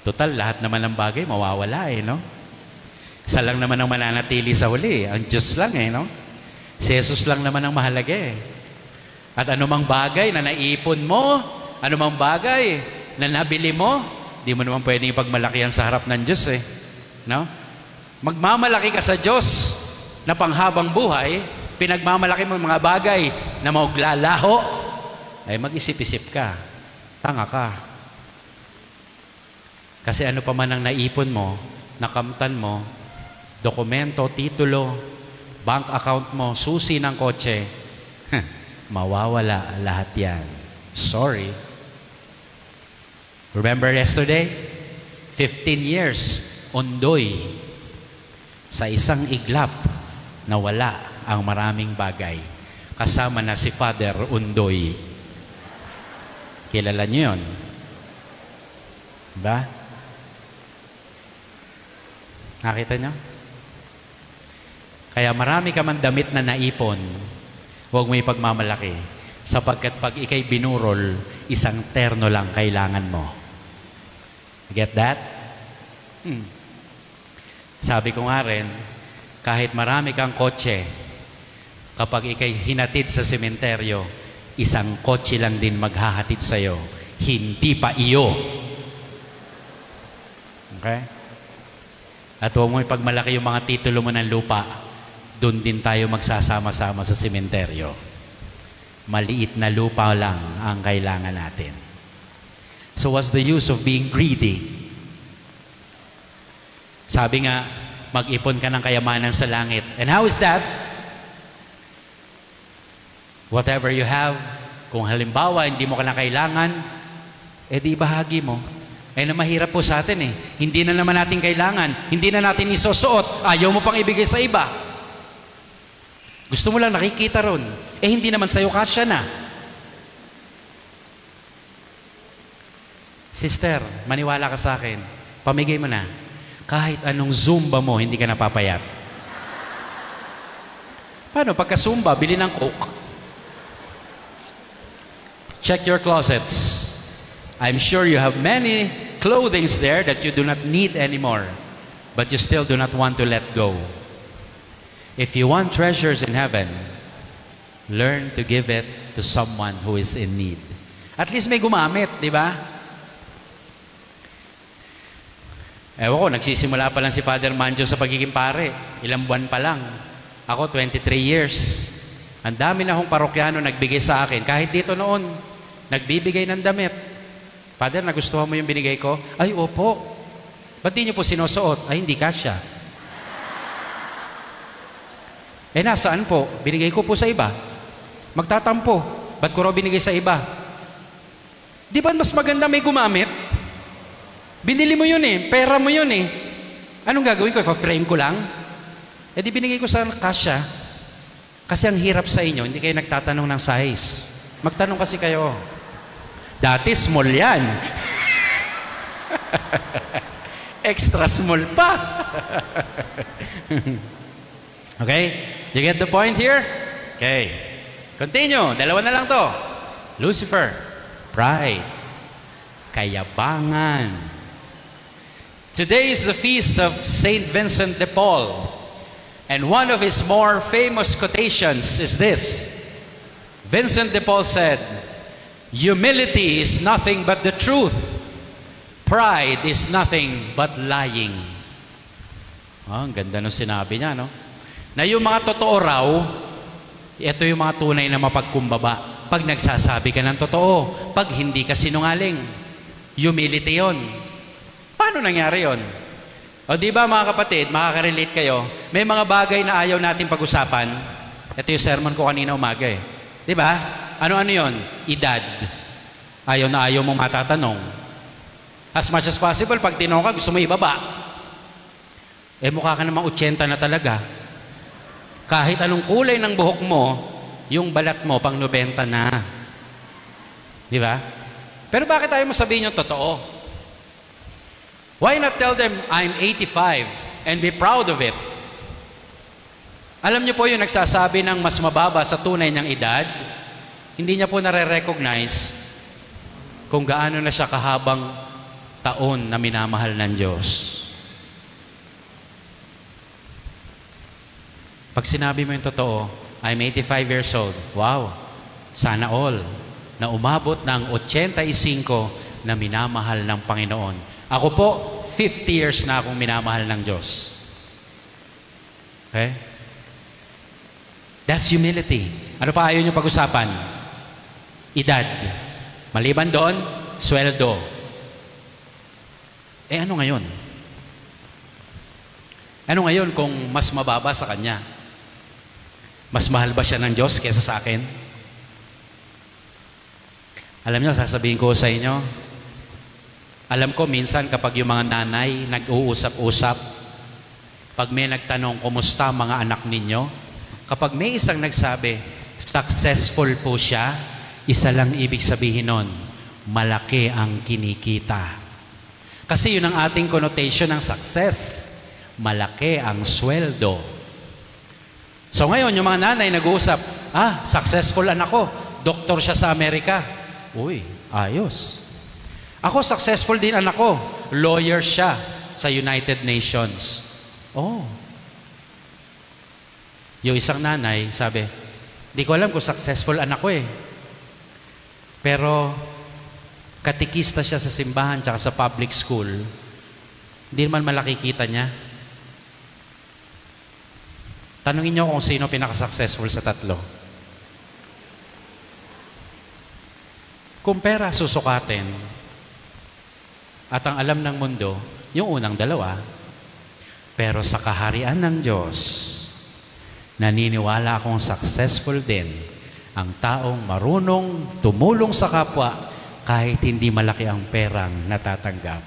Total, lahat naman ng bagay mawawala no? Isa lang naman ang mananatili sa huli. Ang Diyos lang no? Si Jesus lang naman ang mahalaga At anumang bagay na naipon mo, anumang bagay na nabili mo, di mo naman pwedeng ipagmalakihan sa harap ng Diyos no? Magmamalaki ka sa Diyos na panghabang buhay, pinagmamalaki mo mga bagay na mauglalaho, ay mag-isip-isip ka. Tanga ka. Kasi ano pa man ang naipon mo, nakamtan mo, dokumento, titulo, bank account mo, susi ng kotse, mawawala lahat yan. Sorry. Remember yesterday? 15 years, undoy. Sa isang iglap, nawala ang maraming bagay. Kasama na si Father Undoy. Kilala niyo yun? Diba? Nakita niyo? Kaya marami ka man damit na naipon, huwag mo ipagmamalaki. Sapagkat pag ikay binurol, isang terno lang kailangan mo. Get that? Sabi ko nga rin, kahit marami kang kotse, kapag ikay hinatid sa sementeryo, isang kotse lang din maghahatid sa'yo, hindi pa iyo. Okay? At huwag mo ipagmalaki yung mga titulo mo ng lupa, doon din tayo magsasama-sama sa sementeryo. Maliit na lupa lang ang kailangan natin. So what's the use of being greedy? Sabi nga, mag-ipon ka ng kayamanan sa langit. And how is that? Whatever you have, kung halimbawa hindi mo ka na kailangan, di bahagi mo. Na mahirap po sa atin Hindi na naman natin kailangan. Hindi na natin isusuot. Ayaw mo pang ibigay sa iba. Gusto mo lang nakikita ron. Hindi naman sa'yo kasya na. Sister, maniwala ka sa akin. Pamigay mo na. Kahit anong Zumba mo, hindi ka napapayat. Paano? Pagka Zumba, bili ng Coke. Check your closets. I'm sure you have many clothings there that you do not need anymore, but you still do not want to let go. If you want treasures in heaven, learn to give it to someone who is in need. At least may gumamit, di ba? Ewan ko, nagsisimula pa lang si Father Manjo sa pagiging pare. Ilang buwan pa lang. Ako, 23 years. Ang dami na akong parokyano nagbigay sa akin. Kahit dito noon, nagbibigay ng damit. Father, nagustuhan mo yung binigay ko? Ay, opo. Ba't di niyo po sinusuot? Ay, hindi kasya. Nasaan po? Binigay ko po sa iba. Magtatampo. Ba't ko raw binigay sa iba? Di ba mas maganda may gumamit? Binili mo yun pera mo yun Anong gagawin ko? Ipa-frame ko lang? Di binigay ko sa kasya. Kasi ang hirap sa inyo, hindi kayo nagtatanong ng size. Magtanong kasi kayo. Dati small yan. Extra small pa. Okay? You get the point here? Okay. Continue. Dalawa na lang to. Lucifer. Pride. Kayabangan. Today is the feast of Saint Vincent de Paul. And one of his more famous quotations is this. Vincent de Paul said, "Humility is nothing but the truth. Pride is nothing but lying." Ang ganda nung sinabi niya, no? Na yung mga totoo raw, ito yung mga tunay na mapagkumbaba. Pag nagsasabi ka ng totoo, pag hindi ka sinungaling. Humility yon. Paano nangyari yon? O di ba mga kapatid, makaka-relate kayo, may mga bagay na ayaw natin pag-usapan. Ito yung sermon ko kanina umaga eh. Di ba? Ano-ano yon? Edad. Ayaw na ayaw mong matatanong. As much as possible, pag tinanong ka, gusto mo ibaba. Eh mukha ka namang 80 na talaga. Kahit anong kulay ng buhok mo, yung balat mo pang 90 na. Di ba? Pero bakit tayo mo sabihin yung totoo? Why not tell them, I'm 85 and be proud of it? Alam niyo po yung nagsasabi ng mas mababa sa tunay niyang edad, hindi niya po nare-recognize kung gaano na siya kahabang taon na minamahal ng Diyos. Pag sinabi mo yung totoo, I'm 85 years old. Wow, sana all na umabot ng 85 na minamahal ng Panginoon. Ako po, 50 years na akong minamahal ng Diyos. Okay? That's humility. Ano pa ayaw nyo pag-usapan? Edad. Maliban doon, sweldo. Eh ano ngayon? Ano ngayon kung mas mababa sa Kanya? Mas mahal ba siya ng Diyos kaysa sa akin? Alam niyo, sasabihin ko sa inyo, alam ko minsan kapag yung mga nanay nag-uusap-usap, pag may nagtanong, kumusta mga anak ninyo? Kapag may isang nagsabi, successful po siya, isa lang ibig sabihin nun, malaki ang kinikita. Kasi yun ang ating connotation ng success. Malaki ang sweldo. So ngayon, yung mga nanay nag-uusap, successful anak ko, doktor siya sa Amerika. Uy, ayos. Ako, successful din anak ko, lawyer siya sa United Nations. Oh. Yung isang nanay, sabi, di ko alam kung successful anak ko eh. Pero, katikista siya sa simbahan tsaka sa public school, hindi naman malaki kita niya. Tanungin niyo kung sino pinaka-successful sa tatlo. Kung pera susukatin, at ang alam ng mundo, yung unang dalawa, pero sa kaharian ng Diyos, naniniwala akong successful din ang taong marunong tumulong sa kapwa kahit hindi malaki ang perang natatanggap.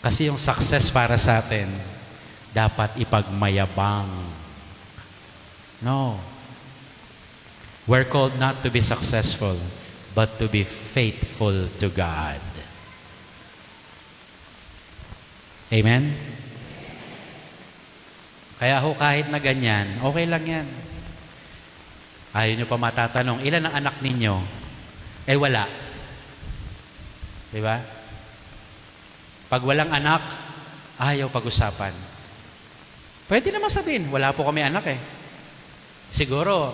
Kasi yung success para sa atin, dapat ipagmayabang. No. We're called not to be successful, but to be faithful to God. Amen? Kaya ho, kahit na ganyan, okay lang yan. Ayaw nyo pa matatanong, ilan ang anak ninyo? Eh wala. Diba? Pag walang anak, ayaw pag-usapan. Pwede naman sabihin, wala po kami anak eh. Siguro,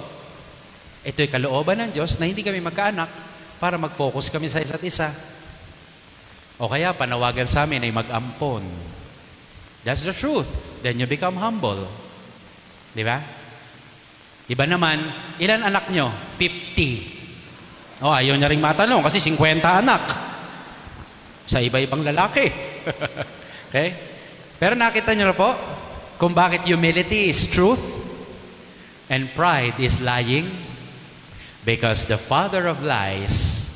ito'y kalooban ng Diyos na hindi kami magkaanak para mag-focus kami sa isa't isa. O kaya, panawagan sa amin ay mag-ampon. That's the truth. Then you become humble. Di ba? Iba naman, ilan anak nyo? 50. O, ayaw niya rin matanong kasi 50 anak. Sa iba-ibang lalaki. Okay? Pero nakita niyo na po, kung bakit humility is truth and pride is lying? Because the father of lies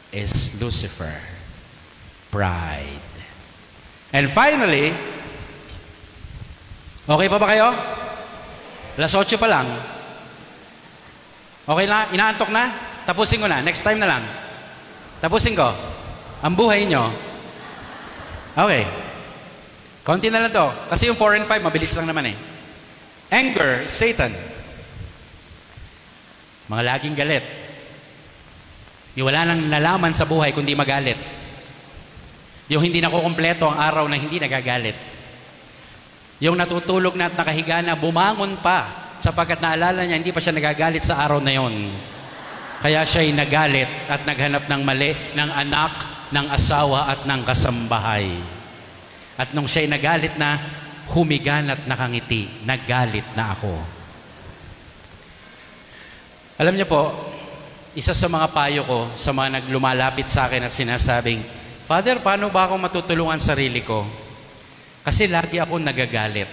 is Lucifer. Pride. And finally, okay pa ba kayo? Alas 8 pa lang. Okay na? Inaantok na? Tapusin ko na. Next time na lang. Tapusin ko. Ang buhay nyo. Okay. Konti na lang to. Kasi yung 4 and 5, mabilis lang naman eh. Anger, Satan. Mga laging galit. Yung wala nang nalaman sa buhay kundi magalit. Yung hindi nakukumpleto ang araw na hindi nagagalit. Yung natutulog na at nakahiga na, bumangon pa sapagkat naalala niya, hindi pa siya nagagalit sa araw na yon. Kaya siya'y nagalit at naghanap ng mali ng anak, ng asawa at ng kasambahay. At nung siya'y nagalit na, humigan at nakangiti, nagalit na ako. Alam niyo po, isa sa mga payo ko sa mga naglumalapit sa akin at sinasabing, Father, paano ba ako matutulungan sarili ko? Kasi lagi ako nagagalit.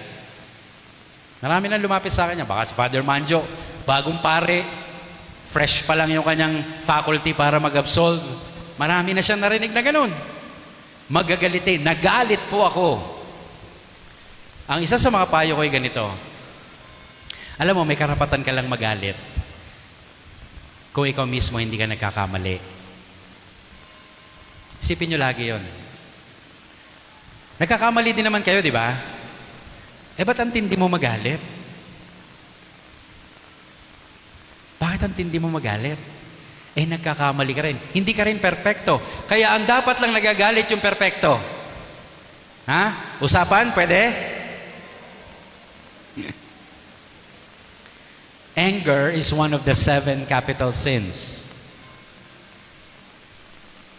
Marami na lumapit sa akin, baka si Father Manjo, bagong pare, fresh pa lang yung kanyang faculty para mag-absolve. Marami na siyang narinig na ganun. Magagalitin, nagalit po ako. Ang isa sa mga payo ko ay ganito. Alam mo, may karapatan ka lang magalit kung ikaw mismo hindi ka nagkakamali. Isipin nyo lagi yon. Nagkakamali din naman kayo, di ba? Ba't ang tindi mo magalit? Bakit ang tindi mo magalit? Nagkakamali ka rin. Hindi ka rin perpekto. Kaya ang dapat lang nagagalit yung perpekto. Ha? Usapan? Pwede? Anger is one of the 7 capital sins.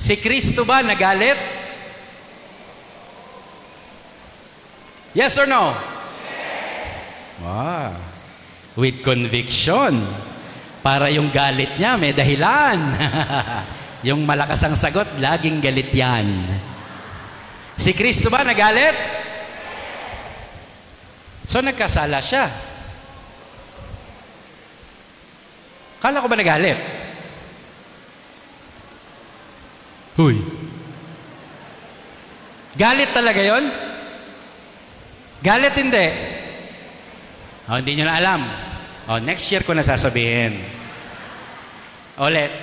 Si Kristo ba nagalit? Yes or no? Yes. With conviction. Para yung galit niya may dahilan. Yung malakas ang sagot, laging galit yan. Si Kristo ba nagalit? So nagkasala siya. Kala ko ba nagalit? Huy. Galit talaga yon? Galit hindi? Hindi nyo na alam. Next year ko na sasabihin. Ulit.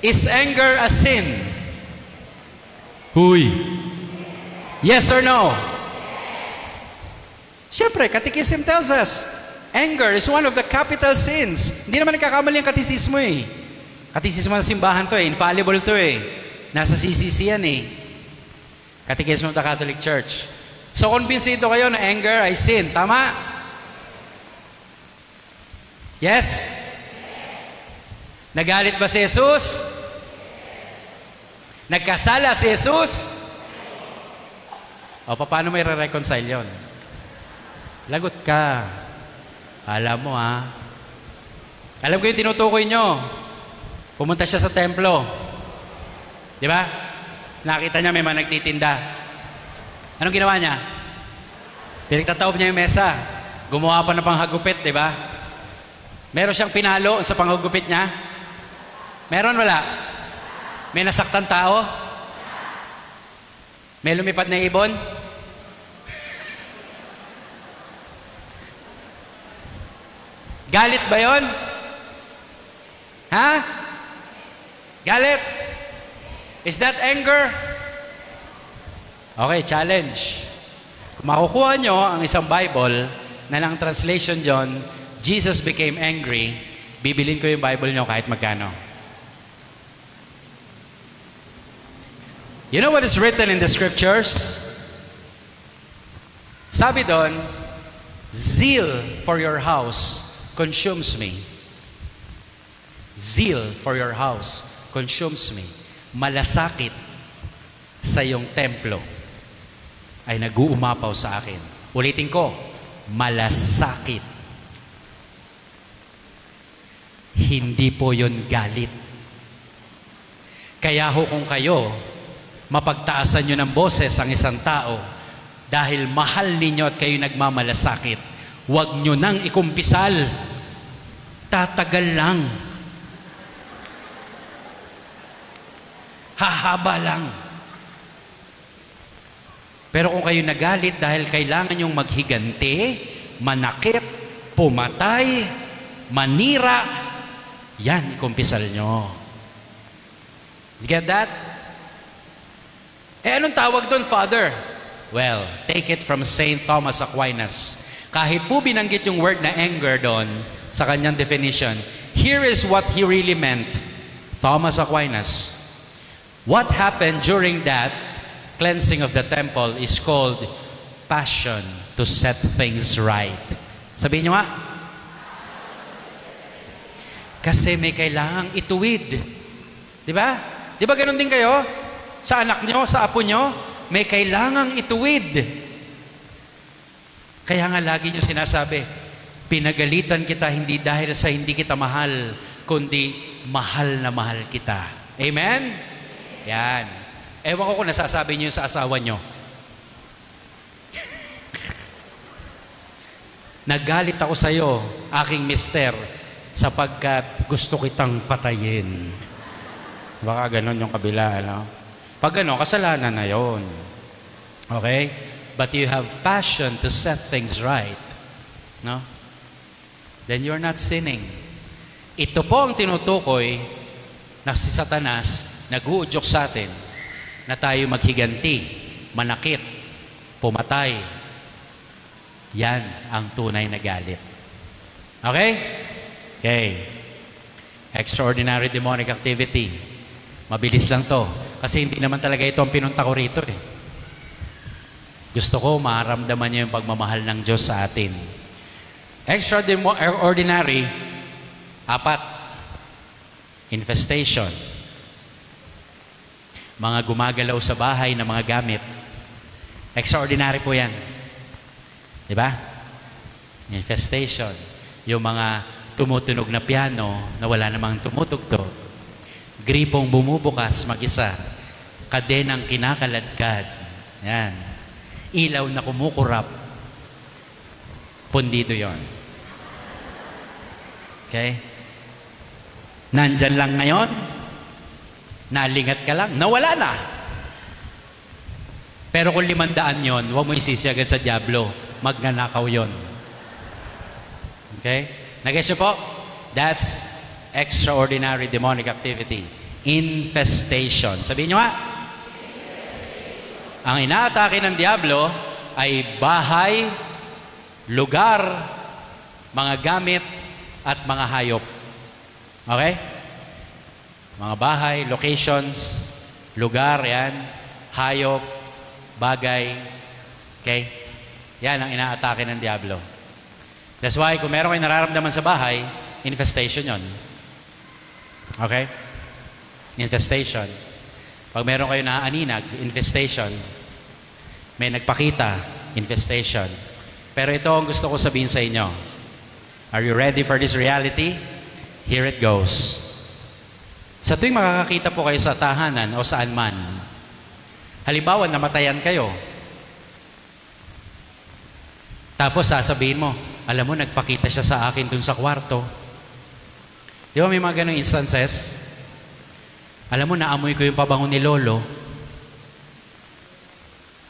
Is anger a sin? Huy. Yes or no? Siyempre, Catechism tells us, anger is one of the capital sins. Hindi naman nagkakamali ang katisismo eh. Katisismo ng simbahan to eh. Infallible to eh. Nasa CCC yan eh. Catechism of the Catholic Church. So, konbinsido kayo na anger ay sin. Tama? Yes? Nagalit ba si Jesus? Nagkasala si Jesus? Paano may re-reconcile yun? Lagot ka. Alam mo Alam ko yung tinutukoy nyo. Pumunta siya sa templo. Di ba? Nakita niya may mga nagtitinda. Anong ginawa niya? Pinagtataob niya yung mesa. Gumawa pa na panghagupit, di ba? Meron siyang pinalo sa panghagupit niya? Meron, wala? May nasaktan tao? May lumipad na ibon? Galit ba yon? Ha? Galit? Is that anger? Okay, challenge. Kung makukuha nyo ang isang Bible na lang translation John, Jesus became angry, bibilin ko yung Bible nyo kahit magkano. You know what is written in the scriptures? Sabi doon, zeal for your house consumes me. Zeal for your house consumes me. Malasakit sa iyong templo ay nag-uumapaw sa akin. Ulitin ko, malasakit. Hindi po yun galit. Kaya ho kung kayo, mapagtaasan nyo ng boses ang isang tao dahil mahal ninyo at kayo nagmamalasakit, huwag nyo nang ikumpisal. Tatagal lang. Hahaba lang. Pero kung kayo nagalit dahil kailangan nyong maghiganti, manakit, pumatay, manira, yan, ikumpisal nyo. You get that? Anong tawag doon, Father? Well, take it from Saint Thomas Aquinas. Kahit po binanggit yung word na anger doon sa kanyang definition, here is what he really meant. Thomas Aquinas. What happened during that cleansing of the temple is called passion to set things right. Sabihin nyo nga. Kasi may kailangang ituwid. Di ba? Di ba ganun din kayo? Sa anak nyo, sa apo nyo, may kailangang ituwid. Kaya nga lagi nyo sinasabi, pinagalitan kita hindi dahil sa hindi kita mahal, kundi mahal na mahal kita. Amen? Yan. Ewan ko kung nasasabi nyo sa asawa nyo. Nagalit ako sa iyo, aking mister, sapagkat gusto kitang patayin. Baka ganon yung kabila, ano? Pag gano'n, kasalanan na yon. Okay? But you have passion to set things right. No? Then you're not sinning. Ito po ang tinutukoy na si Satanas nag-uudyok sa atin na tayo maghiganti, manakit, pumatay. Yan ang tunay na galit. Okay? Okay. Extraordinary demonic activity. Mabilis lang to. Kasi hindi naman talaga ito ang pinunta ko rito eh. Gusto ko maramdaman niyo yung pagmamahal ng Diyos sa atin. Extraordinary, 4. Infestation. Mga gumagalaw sa bahay na mga gamit. Extraordinary po yan. Diba? Infestation. Yung mga tumutunog na piano na wala namang tumutugtog. Gripong bumubukas mag-isa. Kadenang kinakaladkad. Yan. Ilaw na kumukurap. Pundido yon. Okay? Nandyan lang ngayon. Nalingat ka lang. Nawala na. Pero kung 500 yon, huwag mo isisi agad sa Diablo. Magnanakaw yon. Okay? Nag-guess niyo po? That's extraordinary demonic activity. Infestation. Sabihin nyo nga. Ang inaatake ng Diablo ay bahay, lugar, mga gamit, at mga hayop. Okay? Mga bahay, locations, lugar, yan, hayop, bagay. Okay? Yan ang inaatake ng Diablo. That's why, kung meron kayo nararamdaman sa bahay, infestation yon. Okay? Infestation. Pag meron kayo naaaninag, infestation. May nagpakita, infestation. Pero ito ang gusto ko sabihin sa inyo. Are you ready for this reality? Here it goes. Sa tuwing makakakita po kayo sa tahanan o saan man, halimbawa, namatayan kayo. Tapos sasabihin mo, alam mo, nagpakita siya sa akin dun sa kwarto. Di ba may mga ganong instances? Alam mo, naamoy ko yung pabango ni Lolo.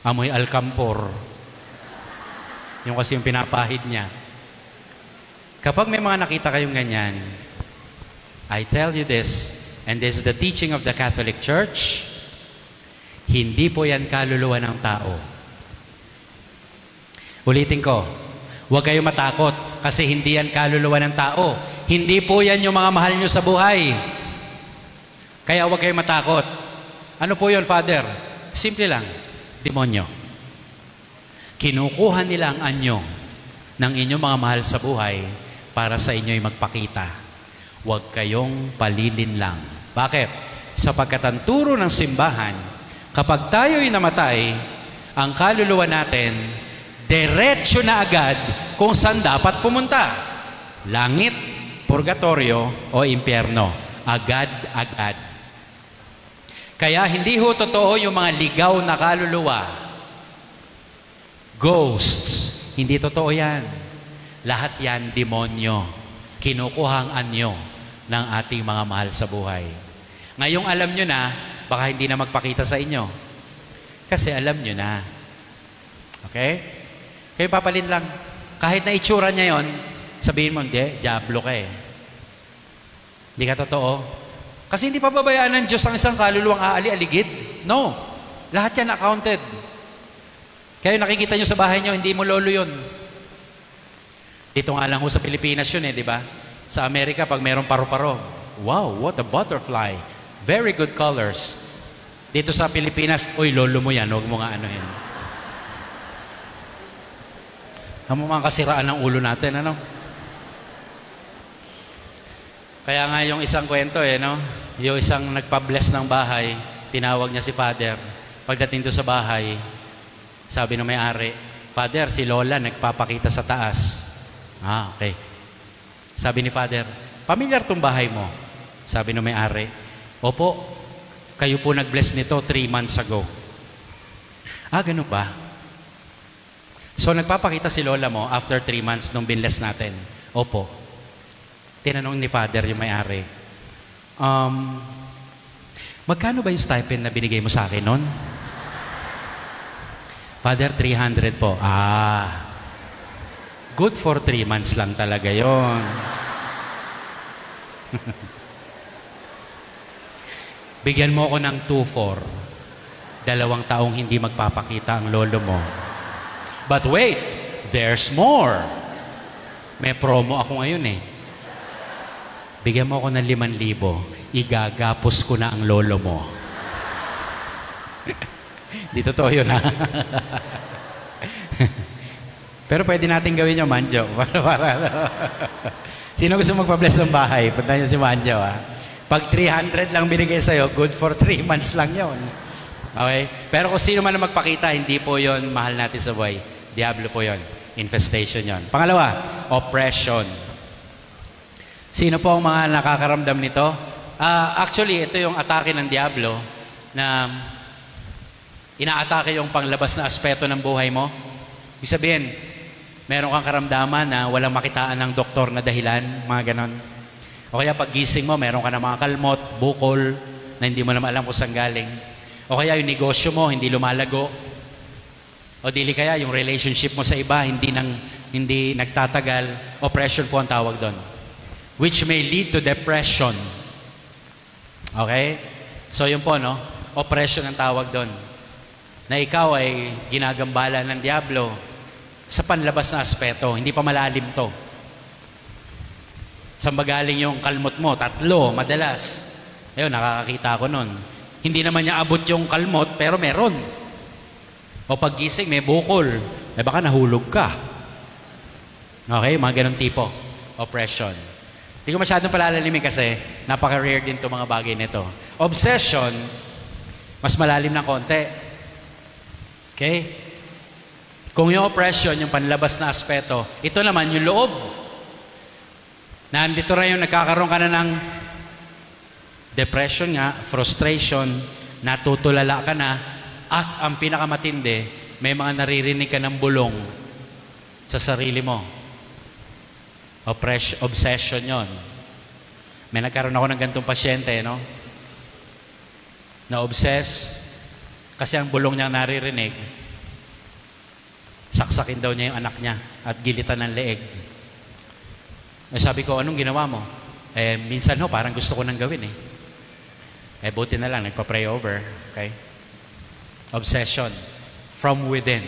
Amoy alcampor. Yung kasi yung pinapahid niya. Kapag may mga nakita kayong ganyan, I tell you this, and this is the teaching of the Catholic Church, hindi po yan kaluluwa ng tao. Ulitin ko, huwag kayong matakot kasi hindi yan kaluluwa ng tao. Hindi po yan yung mga mahal nyo sa buhay. Kaya huwag kayong matakot. Ano po yun, Father? Simple lang, demonyo. Kinukuha nila ang anyo ng inyong mga mahal sa buhay para sa inyo'y magpakita. Huwag kayong palilin lang. Bakit? Sapagkat ang turo ng simbahan, kapag tayo'y namatay, ang kaluluwa natin, diretso na agad kung saan dapat pumunta. Langit, purgatorio, o impyerno. Agad-agad. Kaya hindi ho totoo yung mga ligaw na kaluluwa. Ghosts. Hindi totoo yan. Lahat yan, demonyo. Kinukuhang anyo ng ating mga mahal sa buhay. Ngayong alam nyo na, baka hindi na magpakita sa inyo. Kasi alam nyo na. Okay? Kayo papalin lang. Kahit na itsura niya yon, sabihin mo, hindi, diablo ka eh. Hindi ka totoo. Kasi hindi pababayaan ng Diyos ang isang kaluluwang aali-aligid. No. Lahat yan accounted. Kayo nakikita nyo sa bahay nyo, hindi mo lolo yun. Dito nga lang ho sa Pilipinas yun eh, di ba? Sa Amerika, pag mayroong paru-paro, wow, what a butterfly. Very good colors. Dito sa Pilipinas, uy, lolo mo yan, huwag mo nga anuhin. Ang mga kasiraan ng ulo natin, ano? Kaya nga yung isang kwento no? Yung isang nagpa-bless ng bahay, tinawag niya si Father. Pagdating doon sa bahay, sabi ng may-ari, Father, si Lola nagpapakita sa taas. Okay. Sabi ni Father, pamilyar tong bahay mo? Sabi ng may-ari, opo, kayo po nag-bless nito 3 months ago. Ganun ba? So nagpapakita si Lola mo after 3 months nung binless natin? Opo. Tinanong ni Father yung may-ari, magkano ba yung stipend na binigay mo sa akin nun? Father, 300 po. Good for 3 months lang talaga yon. Bigyan mo ako ng 2-4. 2 taong hindi magpapakita ang lolo mo. But wait, there's more. May promo ako ngayon Bigyan mo ako ng 5,000, igagapos ko na ang lolo mo. Di totoo yun, ha? Pero pwede natin gawin yung Manjo. Sino gusto magpa-bless ng bahay? Punta nyo si Manjo, ha? Pag 300 lang binigay sa'yo, good for 3 months lang yon. Okay? Pero kung sino man na magpakita, hindi po yon mahal natin sa buhay. Diablo po yon. Infestation yon. Pangalawa, oppression. Sino po ang mga nakakaramdam nito? Actually, ito yung atake ng Diablo na inaatake yung panglabas na aspeto ng buhay mo. Ibig sabihin, meron kang karamdaman na walang makitaan ng doktor na dahilan, mga ganon. O kaya pag gising mo, meron ka na mga kalmot, bukol, na hindi mo naman alam kung saan galing. O kaya yung negosyo mo, hindi lumalago. O dili kaya yung relationship mo sa iba, hindi nagtatagal. Oppression po ang tawag doon. Which may lead to depression. Okay? So yun po, no? Oppression ang tawag doon. Na ikaw ay ginagambala ng Diablo sa panlabas na aspeto. Hindi pa malalim to. Saan ba galing yung kalmot mo? 3, madalas. Ayun, nakakakita ko nun. Hindi naman niya abot yung kalmot, pero meron. O paggising, may bukol. Baka nahulog ka. Okay? Mga ganong tipo. Oppression. Hindi ko masyadong palalalimin kasi napaka-rare din itong mga bagay nito. Obsession, mas malalim ng konti. Okay? Kung yung oppression, yung panlabas na aspeto, ito naman yung loob. Nandito rin yung nagkakaroon ka na ng depression nga, frustration, natutulala ka na, at ang pinakamatindi, may mga naririnig ka ng bulong sa sarili mo. Obsession yon. May nagkaroon ako ng ganitong pasyente, no? Na-obsess, kasi ang bulong niya naririnig, saksakin daw niya yung anak niya at gilitan ng leeg. Sabi ko, anong ginawa mo? Minsan parang gusto ko nang gawin buti na lang, nagpa-pray over. Okay? Obsession. From within.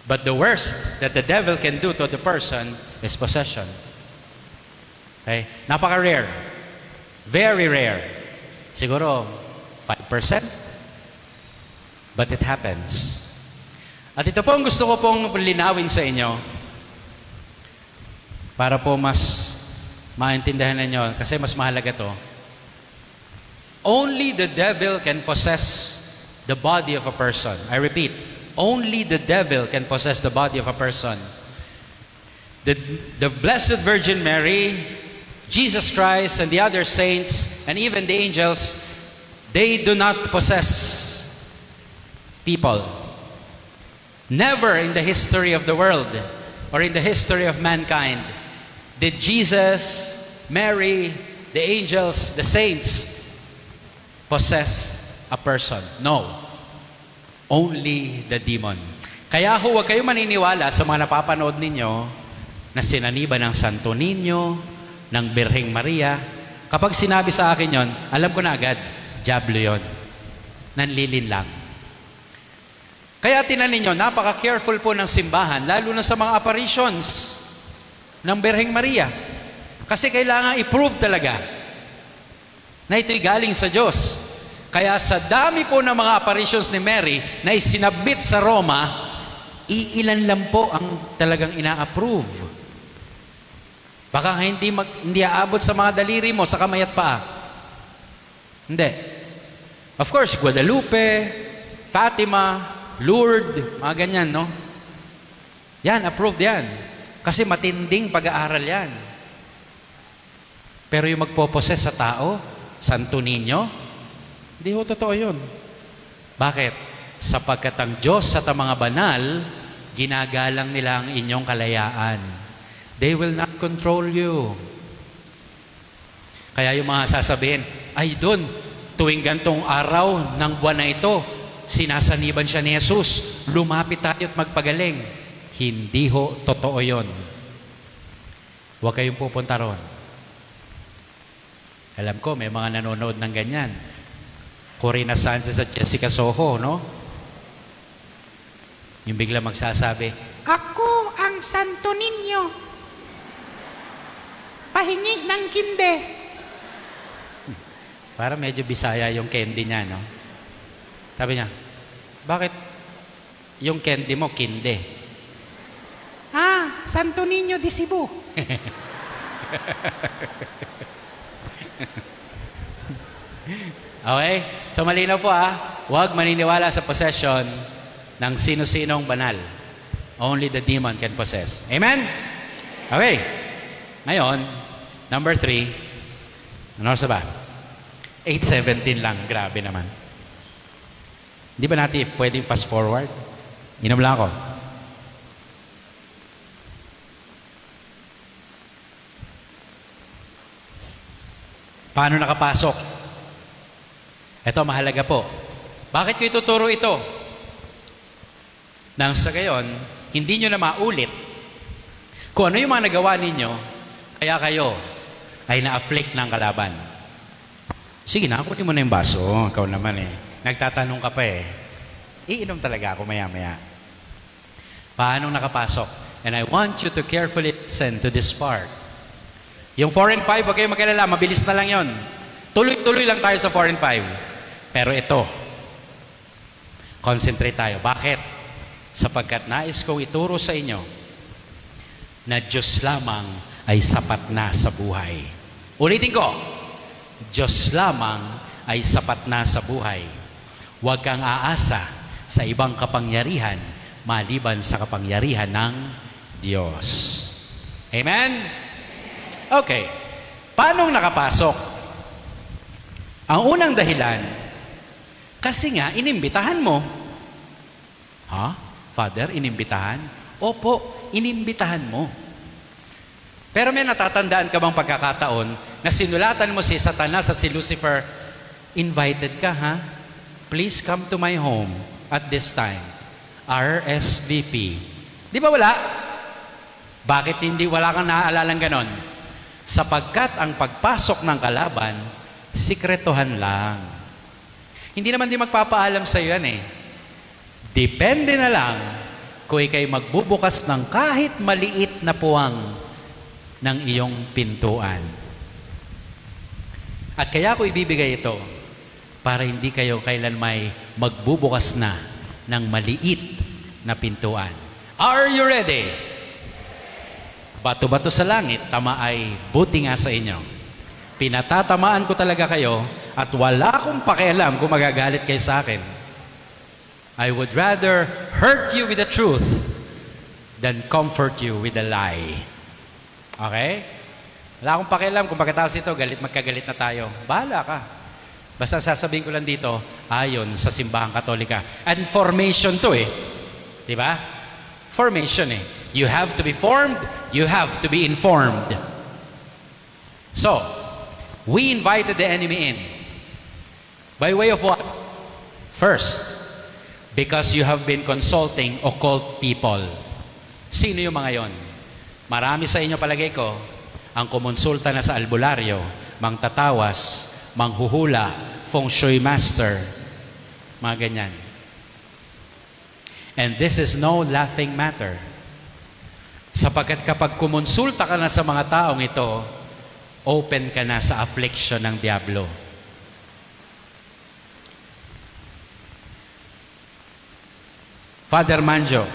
But the worst that the devil can do to the person is possession. Okay? Napaka-rare. Very rare. Siguro 5%. But it happens. At ito po ang gusto ko pong linawin sa inyo para po mas maintindihan ninyo kasi mas mahalaga to. Only the devil can possess the body of a person. I repeat, only the devil can possess the body of a person. The Blessed Virgin Mary, Jesus Christ, and the other saints, and even the angels, they do not possess people. Never in the history of the world or in the history of mankind did Jesus, Mary, the angels, the saints possess a person. No. Only the demon. Kaya huwag kayong maniniwala sa mga napapanood ninyo na sinaniba ng Santo Niño, ng Birheng Maria. Kapag sinabi sa akin yon, alam ko na agad, diablo yon. Nanlilin lang. Kaya tinan ninyo, napaka-careful po ng simbahan, lalo na sa mga apparitions ng Birheng Maria. Kasi kailangan i-prove talaga na ito'y galing sa Diyos. Kaya sa dami po ng mga apparitions ni Mary na isinabit sa Roma, Iilan lang po ang talagang ina-approve. Baka hindi aabot sa mga daliri mo, sa kamay at paa. Hindi. Of course, Guadalupe, Fatima, Lourdes, mga ganyan, no? Yan, approved yan. Kasi matinding pag-aaral yan. Pero yung magpoposes sa tao, Santo Niño, hindi ho totoo yun. Bakit? Sapagkat ang Diyos at ang mga banal, ginagalang nila ang inyong kalayaan. They will not control you. Kaya yung mga sasabihin, ay doon, tuwing gantong araw ng buwan na ito, sinasaniban siya ni Jesus, lumapit tayo at magpagaling. Hindi ho totoo yun. Huwag kayong pupunta ron. Alam ko, may mga nanonood ng ganyan. Corina Sanchez at Jessica Soho, no? Yung bigla magsasabi, ako ang Santo Niño. Pahingi ng kinde. Para medyo Bisaya yung candy niya, no? Sabi niya, bakit yung candy mo kinde? Santo Niño de Cebu. Okay? So malinaw po huwag maniniwala sa possession ng sino-sinong banal. Only the demon can possess. Amen? Okay. Ngayon, number 3. Ano sa ba? 8:17 lang. Grabe naman. Di ba natin pwedeng fast forward? Inom lang ako. Paano nakapasok? Ito, mahalaga po. Bakit ko ituturo ito? Nang sa gayon, hindi nyo na maulit kung ano yung mga nagawa ninyo, kaya kayo ay na-afflict ng kalaban. Sige na, kunin mo na yung baso. Ikaw naman nagtatanong ka pa Iinom talaga ako maya-maya. Paano nakapasok? And I want you to carefully listen to this part. Yung 4 and 5, huwag kayong mag-alala, mabilis na lang yon. Tuloy-tuloy lang tayo sa 4 and 5. Pero ito, concentrate tayo. Bakit? Sapagkat nais kong ituro sa inyo na Diyos lamang ay sapat na sa buhay. Ulitin ko, Diyos lamang ay sapat na sa buhay. Huwag kang aasa sa ibang kapangyarihan maliban sa kapangyarihan ng Diyos. Amen? Okay. Paano nakapasok? Ang unang dahilan, kasi nga, inimbitahan mo. Father, inimbitahan? Opo, inimbitahan mo. Pero may natatandaan ka bang pagkakataon na sinulatan mo si Satanas at si Lucifer, invited ka, Please come to my home at this time. RSVP. Di ba wala? Bakit hindi wala kang naaalalang ganon? Sapagkat ang pagpasok ng kalaban, sikretohan lang. Hindi naman di magpapaalam sa iyo yan Depende na lang kung ikay magbubukas ng kahit maliit na puwang ng iyong pintuan. At kaya ko ibibigay ito para hindi kayo kailan may magbubukas na ng maliit na pintuan. Are you ready? Bato-bato sa langit, tama ay buti nga sa inyo. Pinatatamaan ko talaga kayo at wala akong pakialam kung magagalit kayo sa akin. I would rather hurt you with the truth than comfort you with a lie. Okay? Wala akong pakialam kung pagkatapos ito, magkagalit na tayo. Bahala ka. Basta sasabihin ko lang dito, ayon sa simbahang Katolika. And formation to Diba? Formation You have to be formed, you have to be informed. So, we invited the enemy in. By way of what? First, because you have been consulting occult people. Sino yung mga yon? Marami sa inyo palagay ko, ang kumonsulta na sa albularyo, mangtatawas, manghuhula, feng shui master, mga ganyan. And this is no laughing matter. Sapagkat kapag kumonsulta ka na sa mga taong ito, open ka na sa affliction ng diablo. Father Manjo,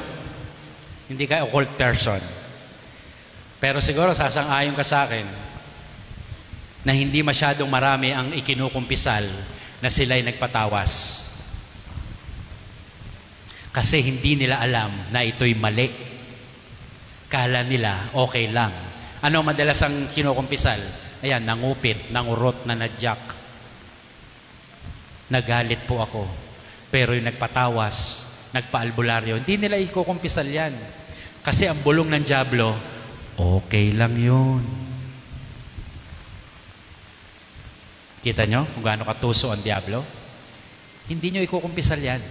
Hindi ka occult person. Pero siguro sasang-ayon ka sa akin na hindi masyadong marami ang ikinukumpisal na sila'y nagpatawas. Kasi hindi nila alam na ito'y mali. Kala nila okay lang. Ano madalas ang kinukumpisal? Ayan, nangupit, nangurot, nanadyak. Nagalit po ako. Pero yung nagpatawas, nagpaalbularyo, hindi nila ikukumpisal yan. Kasi ang bulong ng dyablo, okay lang yun. Kita nyo kung gaano katuso ang dyablo? Hindi nyo ikukumpisal yan.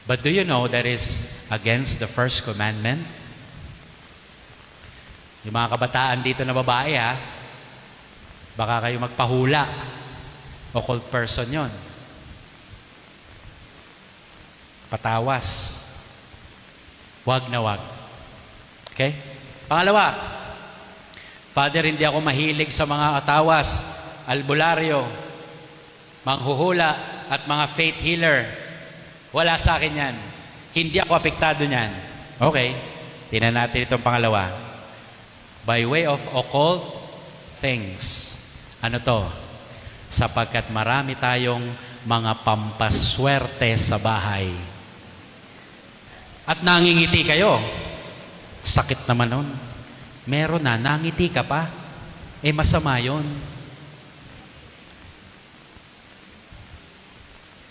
But do you know that is against the first commandment? Yung mga kabataan dito na babae baka kayo magpahula. Occult person yon. Patawas. Wag na wag. Okay? Pangalawa, Father, hindi ako mahilig sa mga atawas, albularyo, manghuhula, at mga faith healer. Wala sa akin yan. Hindi ako apektado niyan. Okay, tingnan natin itong pangalawa. By way of occult things. Ano to? Sapagkat marami tayong mga pampaswerte sa bahay. At nangingiti kayo. Sakit naman nun. Meron na, nangiti ka pa. Masama yun.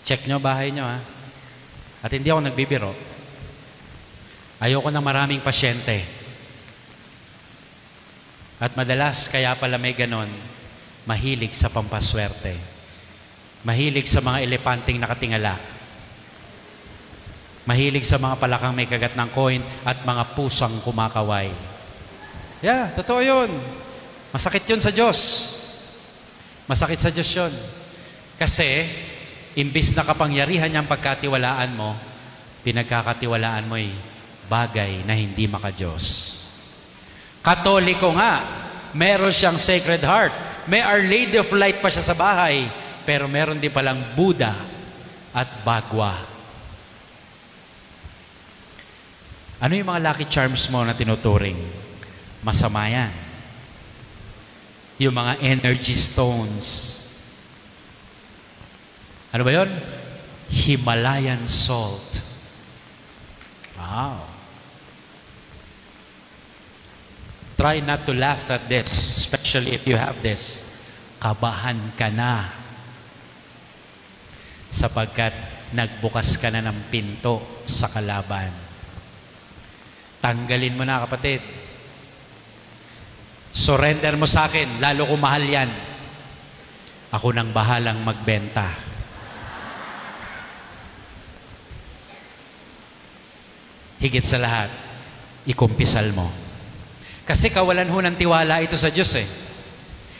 Check nyo bahay nyo At hindi ako nagbibiro. Ayoko ng maraming pasyente. At madalas, kaya pala may ganon, mahilig sa pampaswerte. Mahilig sa mga elepanting nakatingala. Mahilig sa mga palakang may kagat ng coin at mga pusang kumakaway. Yeah, totoo yun. Masakit yun sa Diyos. Masakit sa Diyos yun. Kasi, imbis na kapangyarihan niyang pagkatiwalaan mo, pinagkakatiwalaan mo'y bagay na hindi maka-Diyos. Katoliko nga, meron siyang Sacred Heart. May Our Lady of Light pa siya sa bahay, pero meron din palang Buddha at Bagwa. Ano yung mga lucky charms mo na tinuturing? Masama yan. Yung mga energy stones. Ano ba yun? Himalayan salt. Wow. Try not to laugh at this, especially if you have this. Kabahan ka na. Sapagkat nagbukas ka na ng pinto sa kalaban. Tanggalin mo na, kapatid. Surrender mo sa akin, lalo ko mahal yan. Ako nang bahalang magbenta. Higit sa lahat, ikumpisal mo. Kasi kawalan ho ng tiwala ito sa Diyos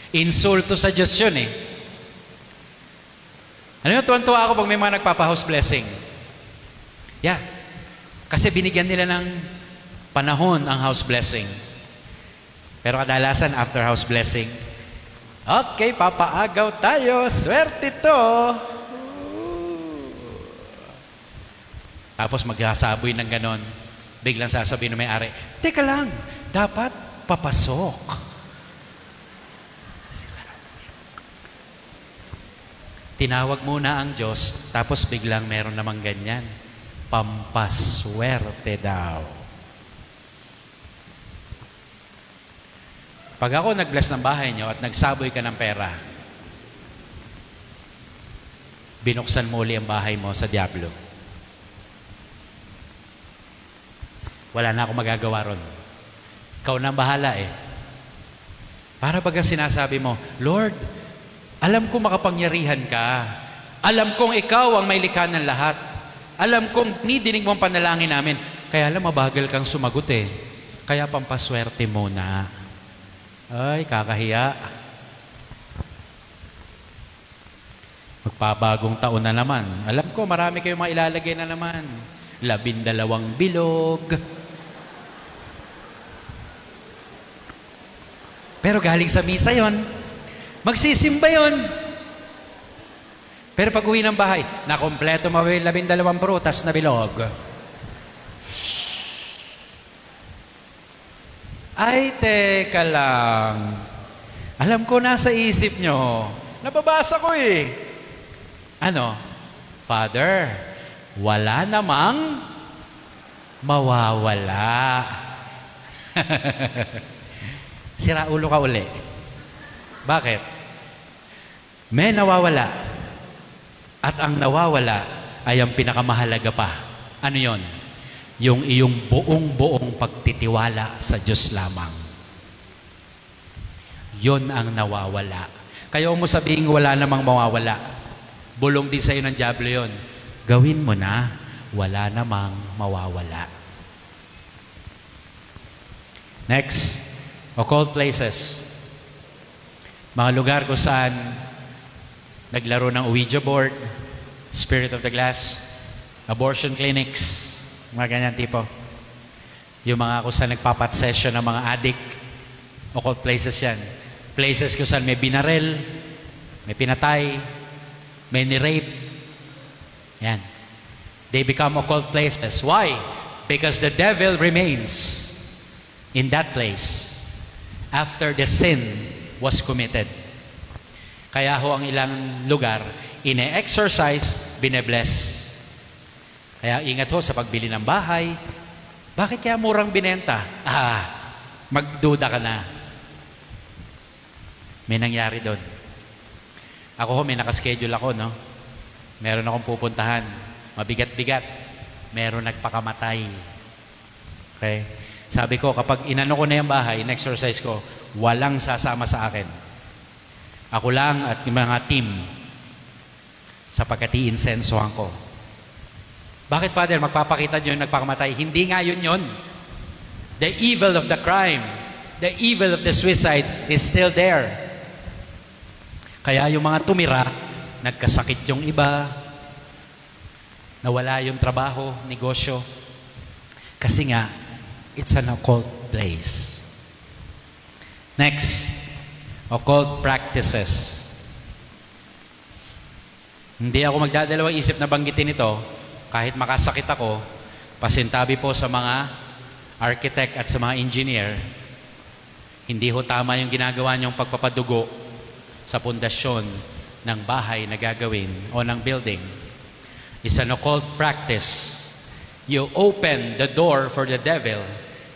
Insulto sa Diyos yun Ano yun, tuwan-tuwa ako pag may mga nagpapa-house blessing. Yeah. Kasi binigyan nila ng panahon ang house blessing. Pero kadalasan after house blessing, okay, papaagaw tayo. Swerte to. Tapos magsasaboy ng ganon. Biglang sasabihin ng may-ari, teka lang, dapat papasok. Tinawag muna ang Diyos, tapos biglang meron namang ganyan. Pampaswerte daw. Pag ako nag-bless ng bahay nyo at nagsaboy ka ng pera, binuksan mo uli ang bahay mo sa diablo. Wala na akong magagawa ron. Ikaw na ang bahala Para baga sinasabi mo, Lord, alam kong makapangyarihan ka. Alam kong ikaw ang may likha ng lahat. Alam kong nidinig mo ang panalangin namin. Kaya alam, mabagal kang sumagot Kaya pampaswerte muna. Ay, kakahiya. Magpabagong taon na naman. Alam ko, marami kayong mga ilalagay na naman. 12 bilog. Pero galing sa misa yon, magsisimba yon. Pero pag uwi ng bahay, nakompleto mo 12 prutas na bilog. Ay, teka lang. Alam ko nasa isip nyo. Nababasa ko eh. Ano? Father, wala namang mawawala. Sira ulo ka uli. Bakit? May nawawala. At ang nawawala ay ang pinakamahalaga pa. Ano yon? Yung iyong buong-buong pagtitiwala sa Diyos lamang. Yon ang nawawala. Kaya mo sabihin wala namang mawawala. Bulong din sa'yo ng dyablo yon. Gawin mo na, wala namang mawawala. Next, occult places. Mga lugar kung saan naglaro ng Ouija board, spirit of the glass, abortion clinics, mga ganyan tipo. Yung mga kung saan nagpapat session ng mga addict, occult places yan. Places kung saan may binarel, may pinatay, may ni-rape. Yan. They become occult places. Why? Because the devil remains in that place after the sin was committed. Kaya ho ang ilang lugar, ine-exercise, bine-bless. Kaya ingat ho sa pagbili ng bahay. Bakit kaya murang binenta? Magduda ka na. May nangyari doon. Ako ho, may nakaschedule ako, no? Meron akong pupuntahan. Mabigat-bigat. Meron nagpakamatay. Okay? Sabi ko, kapag inano ko na yung bahay, in-exercise ko, walang sasama sa akin. Ako lang at yung mga team sapagkat i-insensohan ko. Bakit, Father? Magpapakita nyo yung nagpakamatay? Hindi nga yun. The evil of the crime, the evil of the suicide is still there. Kaya yung mga tumira, nagkasakit yung iba, nawala yung trabaho, negosyo. Kasi nga, it's an occult place. Next, occult practices. Hindi ako magdadalawang isip na banggitin ito, kahit makasakit ako, pasintabi po sa mga architect at sa mga engineer, hindi ho tama yung ginagawa niyong pagpapadugo sa pundasyon ng bahay na gagawin o ng building. It's an occult practice. You open the door for the devil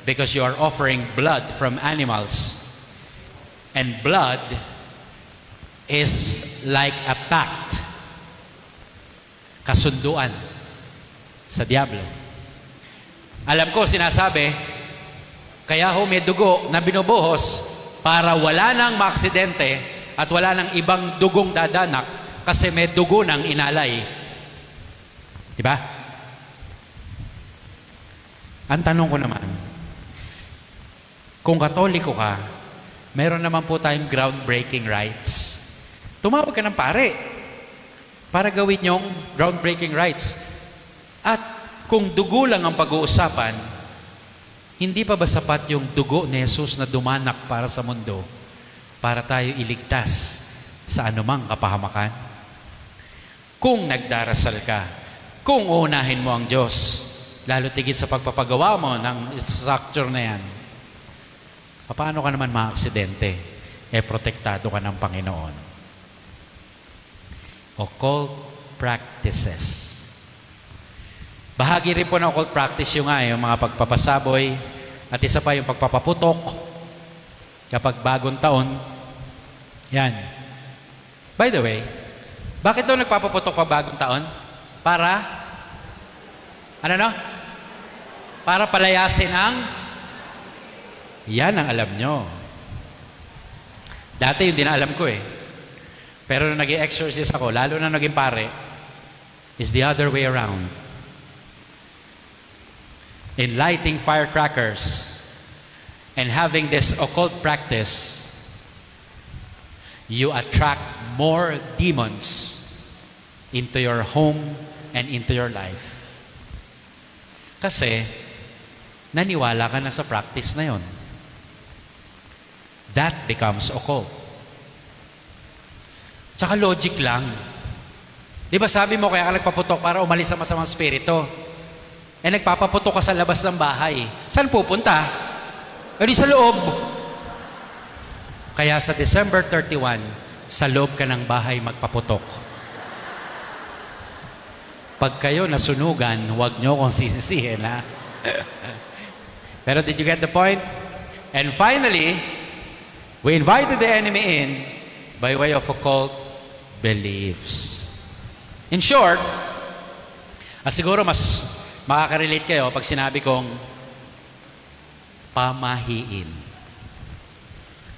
because you are offering blood from animals. And blood is like a pact. Kasunduan sa diablo. Alam ko, sinasabi, kaya ho may dugo na binubuhos para wala nang maaksidente at wala nang ibang dugong dadanak kasi may dugo nang inalay. Diba? Ang tanong ko naman, kung Katoliko ka, meron naman po tayong groundbreaking rights. Tumawag ka ng pare para gawin yung groundbreaking rights. At kung dugo lang ang pag-uusapan, hindi pa ba sapat yung dugo ni Jesus na dumanak para sa mundo para tayo iligtas sa anumang kapahamakan? Kung nagdarasal ka, kung uunahin mo ang Diyos, lalo tigit sa pagpapagawa mo ng structure na yan, paano ka naman maaksidente? Protektado ka ng Panginoon. Occult practices. Bahagi rin po ng occult practice yung mga pagpapasaboy at isa pa yung pagpapaputok kapag bagong taon. Yan. By the way, bakit daw nagpapaputok pa bagong taon? Para? Ano no? Para palayasin ang yan ang alam nyo. Dati yung dinaalam ko Pero nung nag-i-exorcist ako, lalo na naging pare, is the other way around. In lighting firecrackers and having this occult practice, you attract more demons into your home and into your life. Kasi, naniwala ka na sa practice na yon. That becomes occult. Tsaka logic lang. Di ba sabi mo kaya ka nagpaputok para umalis sa masamang spirito? Nagpapaputok ka sa labas ng bahay. Saan pupunta? di sa loob. Kaya sa December 31, sa loob ka ng bahay magpaputok. Pag kayo nasunugan, huwag nyo kong sisisihin, ha? Pero did you get the point? And finally, we invited the enemy in by way of occult beliefs. In short, at siguro mas makaka-relate kayo pag sinabi kong pamahiin.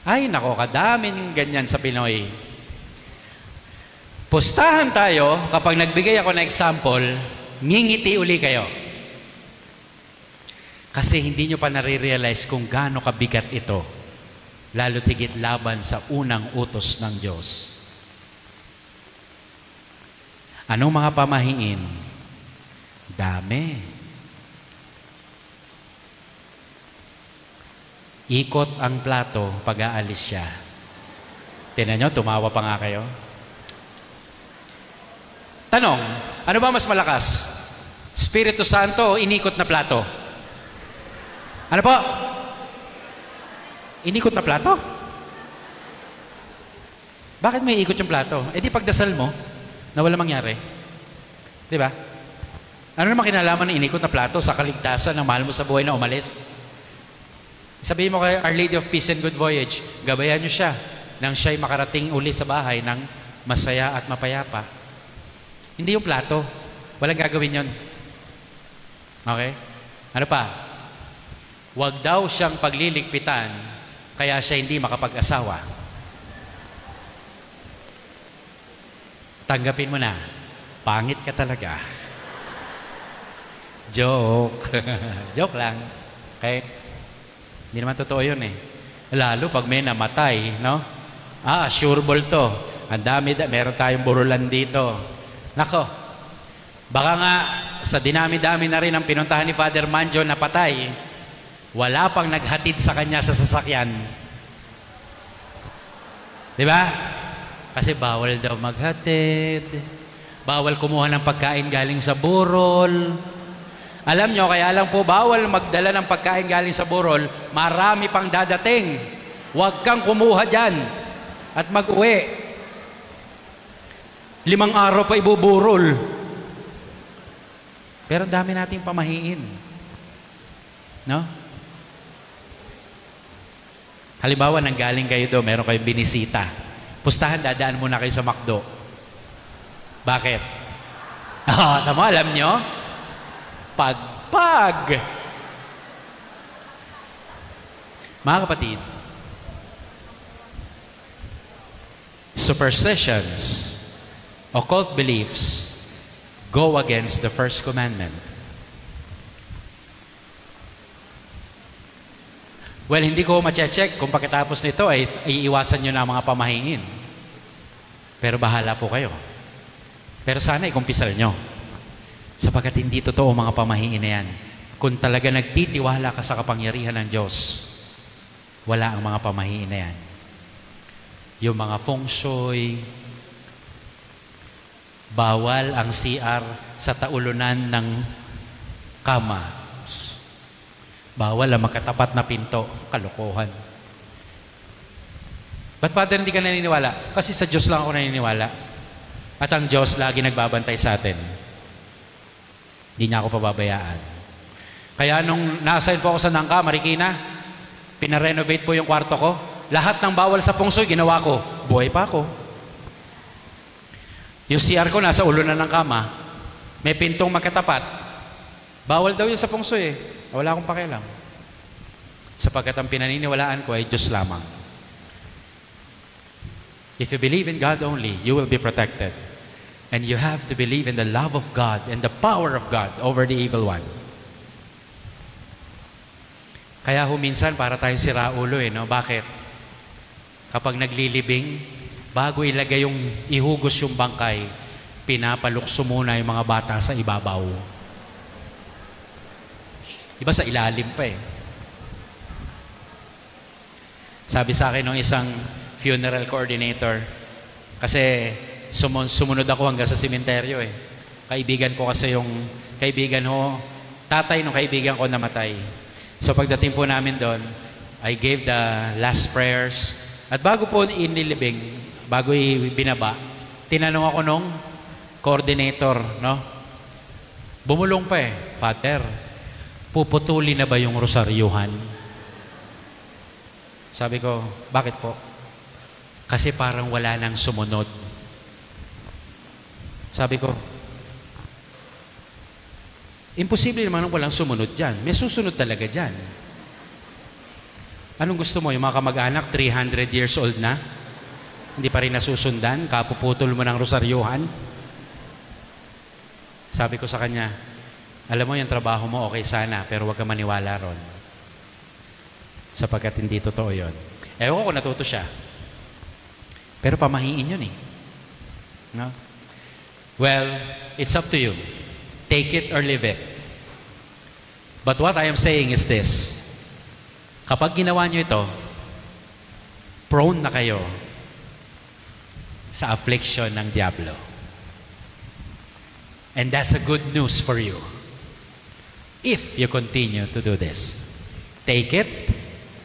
Ay, nako, kadaming ganyan sa Pinoy. Pustahan tayo, kapag nagbigay ako ng example, ngingiti uli kayo. Kasi hindi nyo pa nare-realize kung gaano kabigat ito, lalo't higit laban sa unang utos ng Diyos. Anong mga pamahiin? Dami. Ikot ang plato pag aalis siya. Tingnan nyo, tumawa pa nga kayo. Tanong, ano ba mas malakas? Espiritu Santo o inikot na plato? Ano po? Inikot na plato? Bakit may ikot yung plato? Eh di pagdasal mo, na wala mangyari. Di ba? Ano naman kinalaman ng inikot na plato sa kaligtasan ng mahal mo sa buhay na umalis? Sabihin mo kay Our Lady of Peace and Good Voyage, gabayan niyo siya nang siya'y makarating uli sa bahay ng masaya at mapayapa. Hindi yung plato. Walang gagawin yon. Okay? Ano pa? Huwag daw siyang pagliligpitan kaya siya hindi makapag-asawa. Tanggapin mo na. Pangit ka talaga. Joke. Joke lang. Okay? Hindi naman totoo yun eh. Lalo pag may namatay, no? Sure ball to. Ang dami, meron tayong burulan dito. Nako, baka nga sa dinami-dami na rin ang pinuntahan ni Father Manjo na patay, wala pang naghatid sa kanya sa sasakyan. Di ba? Kasi bawal daw maghatid, bawal kumuha ng pagkain galing sa burol. Alam nyo, kaya lang po bawal magdala ng pagkain galing sa burol, marami pang dadating. Huwag kang kumuha dyan at mag-uwi. 5 araw pa ibuburol. Pero dami nating pamahiin. No? Halimbawa, nanggaling kayo doon, meron kayong binisita. Pustahan, dadaan muna kayo sa McDo. Bakit? Tama, alam nyo? Pagpag. Mga kapatid, superstitions, occult beliefs go against the first commandment. Well, hindi ko ma-check kung pagkatapos nito ay iiwasan nyo na ang mga pamahiin. Pero bahala po kayo. Pero sana ikumpisal nyo. Sapagkat hindi totoo mga pamahiin na yan. Kung talaga nagtitiwala ka sa kapangyarihan ng Diyos, wala ang mga pamahiin na yan. Yung mga feng shui, bawal ang CR sa taulunan ng kama. Bawal ang magkatapat na pinto. Kalokohan. Ba't Father hindi ka naniniwala? Kasi sa Diyos lang ako naniniwala. At ang Diyos lagi nagbabantay sa atin. Hindi niya ako pababayaan. Kaya nung na-assign po ako sa Nangka, Marikina, pinarenovate po yung kwarto ko. Lahat ng bawal sa feng shui, ginawa ko. Buhay pa ako. Yung CR ko nasa ulo na ng kama, may pintong magkatapat. Bawal daw yun sa feng shui eh. Wala akong pakialam. Sapagkat ang pinaniniwalaan ko ay Diyos lamang. If you believe in God only, you will be protected. And you have to believe in the love of God and the power of God over the evil one. Kaya minsan para tayong siraulo eh, no? Bakit? Kapag naglilibing, bago ilagay yung ihugos yung bangkay, pinapalukso muna yung mga bata sa ibabaw. Iba sa ilalim pa eh. Sabi sa akin ng isang funeral coordinator, kasi sumunod ako hanggang sa sementeryo eh. Kaibigan ko kasi yung tatay ng kaibigan ko namatay. So pagdating po namin doon, I gave the last prayers. At bago po inilibing, bago ibinaba, tinanong ako nung coordinator, no? Bumulong pa eh, Father, puputuli na ba yung rosaryuhan? Sabi ko, bakit po? Kasi parang wala nang sumunod. Sabi ko, imposible naman walang sumunod dyan. May susunod talaga dyan. Anong gusto mo? Yung mga kamag-anak, 300 years old na? Hindi pa rin nasusundan? Kapuputol mo ng rosaryuhan? Sabi ko sa kanya, alam mo yung trabaho mo okay sana, pero huwag ka maniwala ron. Sapagkat hindi totoo yun. Ewan ko kung natuto siya. Pero pamahiin yun eh. No? Well, it's up to you. Take it or leave it. But what I am saying is this. Kapag ginawa nyo ito, prone na kayo sa affliction ng diablo. And that's a good news for you. If you continue to do this. Take it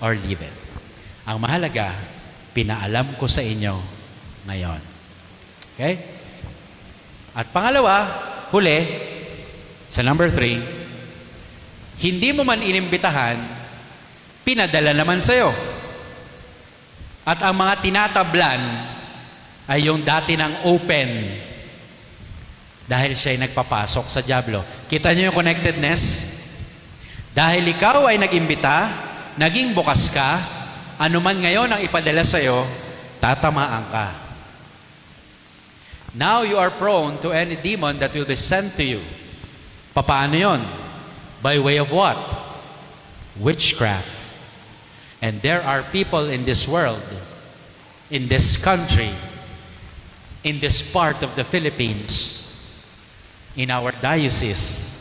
or leave it. Ang mahalaga, pinaalam ko sa inyo ngayon. Okay? At pangalawa, huli, sa number 3, hindi mo man inimbitahan, pinadala naman sa'yo. At ang mga tinatablan ay yung dati ng open dahil siya'y nagpapasok sa diablo. Kita niyo yung connectedness? Dahil ikaw ay nag-imbita, naging bukas ka, anuman ngayon ang ipadala sa'yo, tatamaan ka. Now you are prone to any demon that will be sent to you. Papaano yon? By way of what? Witchcraft. And there are people in this world, in this country, in this part of the Philippines, in our diocese,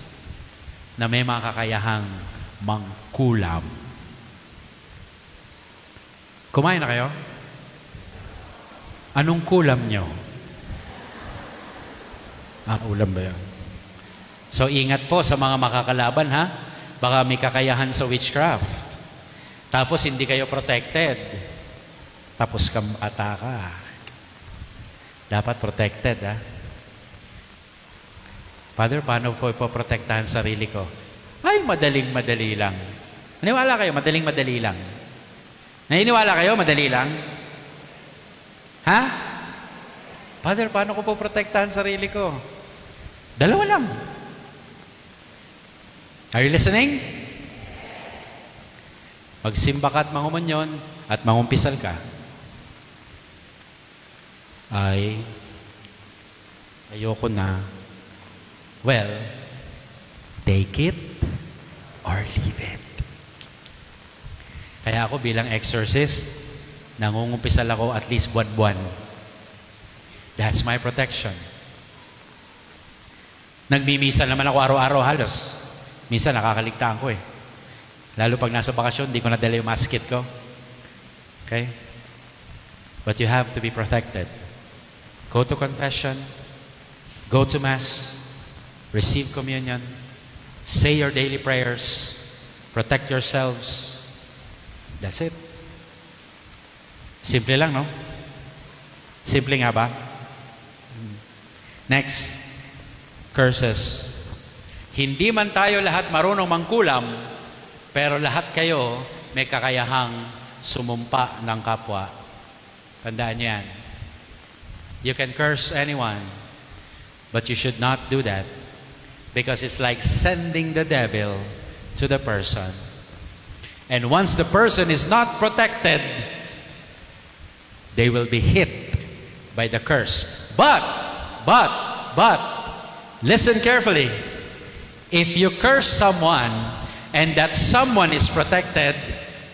na may mga kakayahang mangkulam. Kumain na kayo? Anong kulam nyo? Ulam ba yan? So ingat po sa mga makakalaban ha. Baka may kakayahan sa witchcraft. Tapos hindi kayo protected. Tapos kamata ka. Dapat protected ha. Father, paano po ipoprotektahan sarili ko? Ay, madaling-madali lang. Naniwala kayo, madaling-madali lang. Naniniwala kayo, madali lang? Ha? Father, paano ko po protektahan sarili ko? Dalawa lang. Are you listening? Magsimba ka at mangumunyon at mangumpisal ka. Ay, ayoko na. Well, take it or leave it. Kaya ako bilang exorcist, nangungumpisal ako at least buwan-buwan. That's my protection. Nagmimisa naman ako araw-araw halos. Minsan nakakaligtaan ko eh. Lalo pag nasa bakasyon, di ko nadala yung maskit ko. Okay? But you have to be protected. Go to confession. Go to Mass. Receive communion. Say your daily prayers. Protect yourselves. That's it. Simple lang, no? Simple nga ba? Next. Curses. Hindi man tayo lahat marunong mangkulam, pero lahat kayo may kakayahang sumumpa ng kapwa. Tandaan niyo yan. You can curse anyone, but you should not do that because it's like sending the devil to the person. And once the person is not protected, they will be hit by the curse. But, listen carefully. If you curse someone and that someone is protected,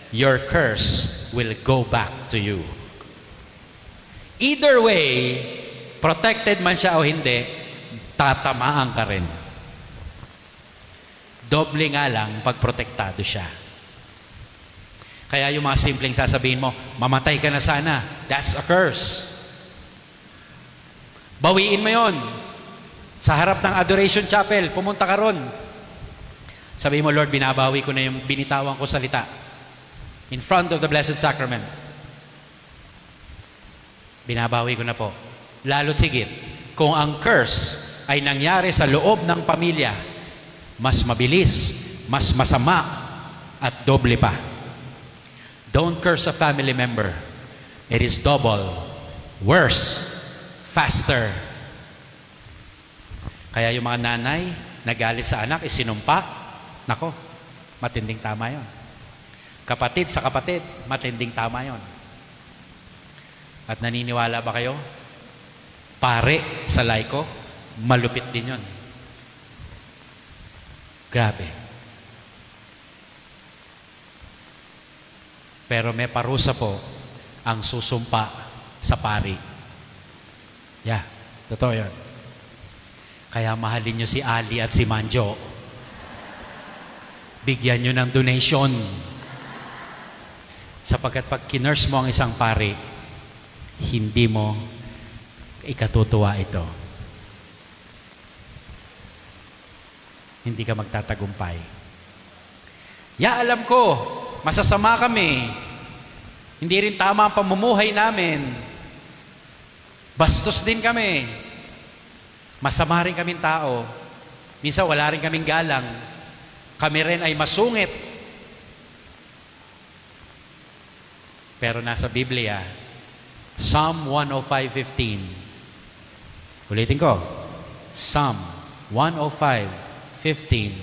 your curse will go back to you. Either way, protected man siya o hindi, tatamaan ka rin. Doble nga lang pag protektado siya. Kaya yung mga simpleng sasabihin mo, mamatay ka na sana, that's a curse. Bawiin mo yon. Sa harap ng Adoration Chapel, pumunta ka ron. Sabihin mo, Lord, binabawi ko na yung binitawan ko salita. in front of the Blessed Sacrament. Binabawi ko na po. Lalo't higit, kung ang curse ay nangyari sa loob ng pamilya, mas mabilis, mas masama, at doble pa. Don't curse a family member. It is double, worse, faster. Kaya yung mga nanay, nagalit sa anak, isinumpa, nako, matinding tama yon. Kapatid sa kapatid, matinding tama yon. At naniniwala ba kayo? Pare sa laiko, malupit din yon. Grabe. Pero may parusa po ang susumpa sa pari. Yeah, totoo yun. Kaya mahalin nyo si Ali at si Manjo. Bigyan nyo ng donation. Sapagkat pag kinurse mo ang isang pari, hindi mo ikatutuwa ito. Hindi ka magtatagumpay. Alam ko, masasama kami. Hindi rin tama ang pamumuhay namin. Bastos din kami. Masama rin kaming tao. Minsan wala rin kaming galang. Kami rin ay masungit. Pero nasa Biblia, Psalm 105:15. Ulitin ko. Psalm 105:15.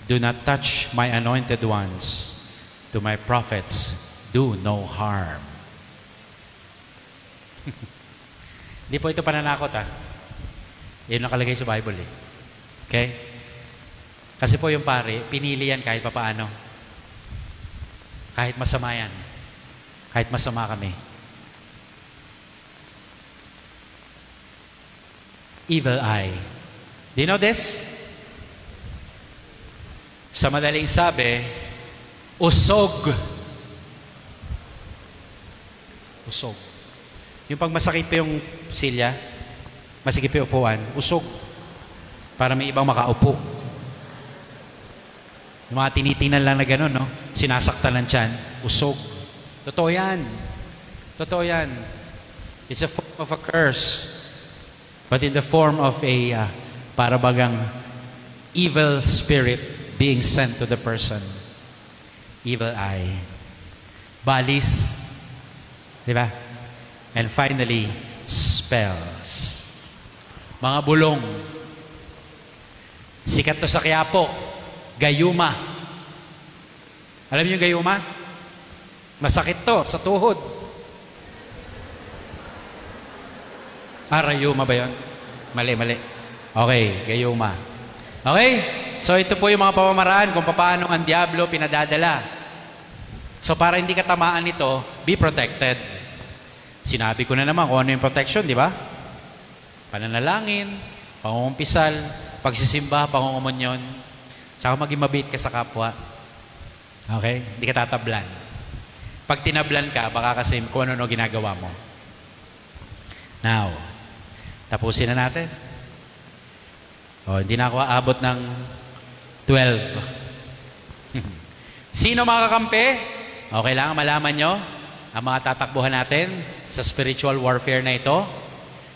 Do not touch my anointed ones. To my prophets, do no harm. Hindi po ito pananakot Yun nakalagay sa Bible Okay? Kasi po yung pare, pinili yan kahit papaano. Kahit masama yan. Kahit masama kami. Evil eye. Do you know this? Sa madaling sabi, usog. Usog. Yung pag masakit pa yung silya, masikip yung upuan, usog. Para may ibang makaupo. Yung mga tinitingnan lang na gano'n, no? Sinasaktan ng tiyan, usog. Totoo yan. Totoo yan. It's a form of a curse. But in the form of a parabagang evil spirit being sent to the person. Evil eye. Balis. Diba? And finally, spells. Mga bulong. Sikat to sa Quiapo. Gayuma. Alam niyo yung gayuma? Masakit to sa tuhod. Rayuma ba yun? Mali. Okay, gayuma. Okay? So ito po yung mga pamamaraan kung paano ang diablo pinadadala. So para hindi ka tamaan nito, be protected. Sinabi ko na naman kung ano yung protection, di ba? Pananalangin, pangungumpisal, pagsisimba, pangungumunyon, tsaka maging mabait ka sa kapwa. Okay? Hindi ka tatablan. Pag tinablan ka, baka kasi kung ano ginagawa mo. Now, tapusin na natin. Hindi na ako aabot ng 12. Sino mga kakampi? Kailangan malaman nyo ang mga tatakbuhan natin sa spiritual warfare na ito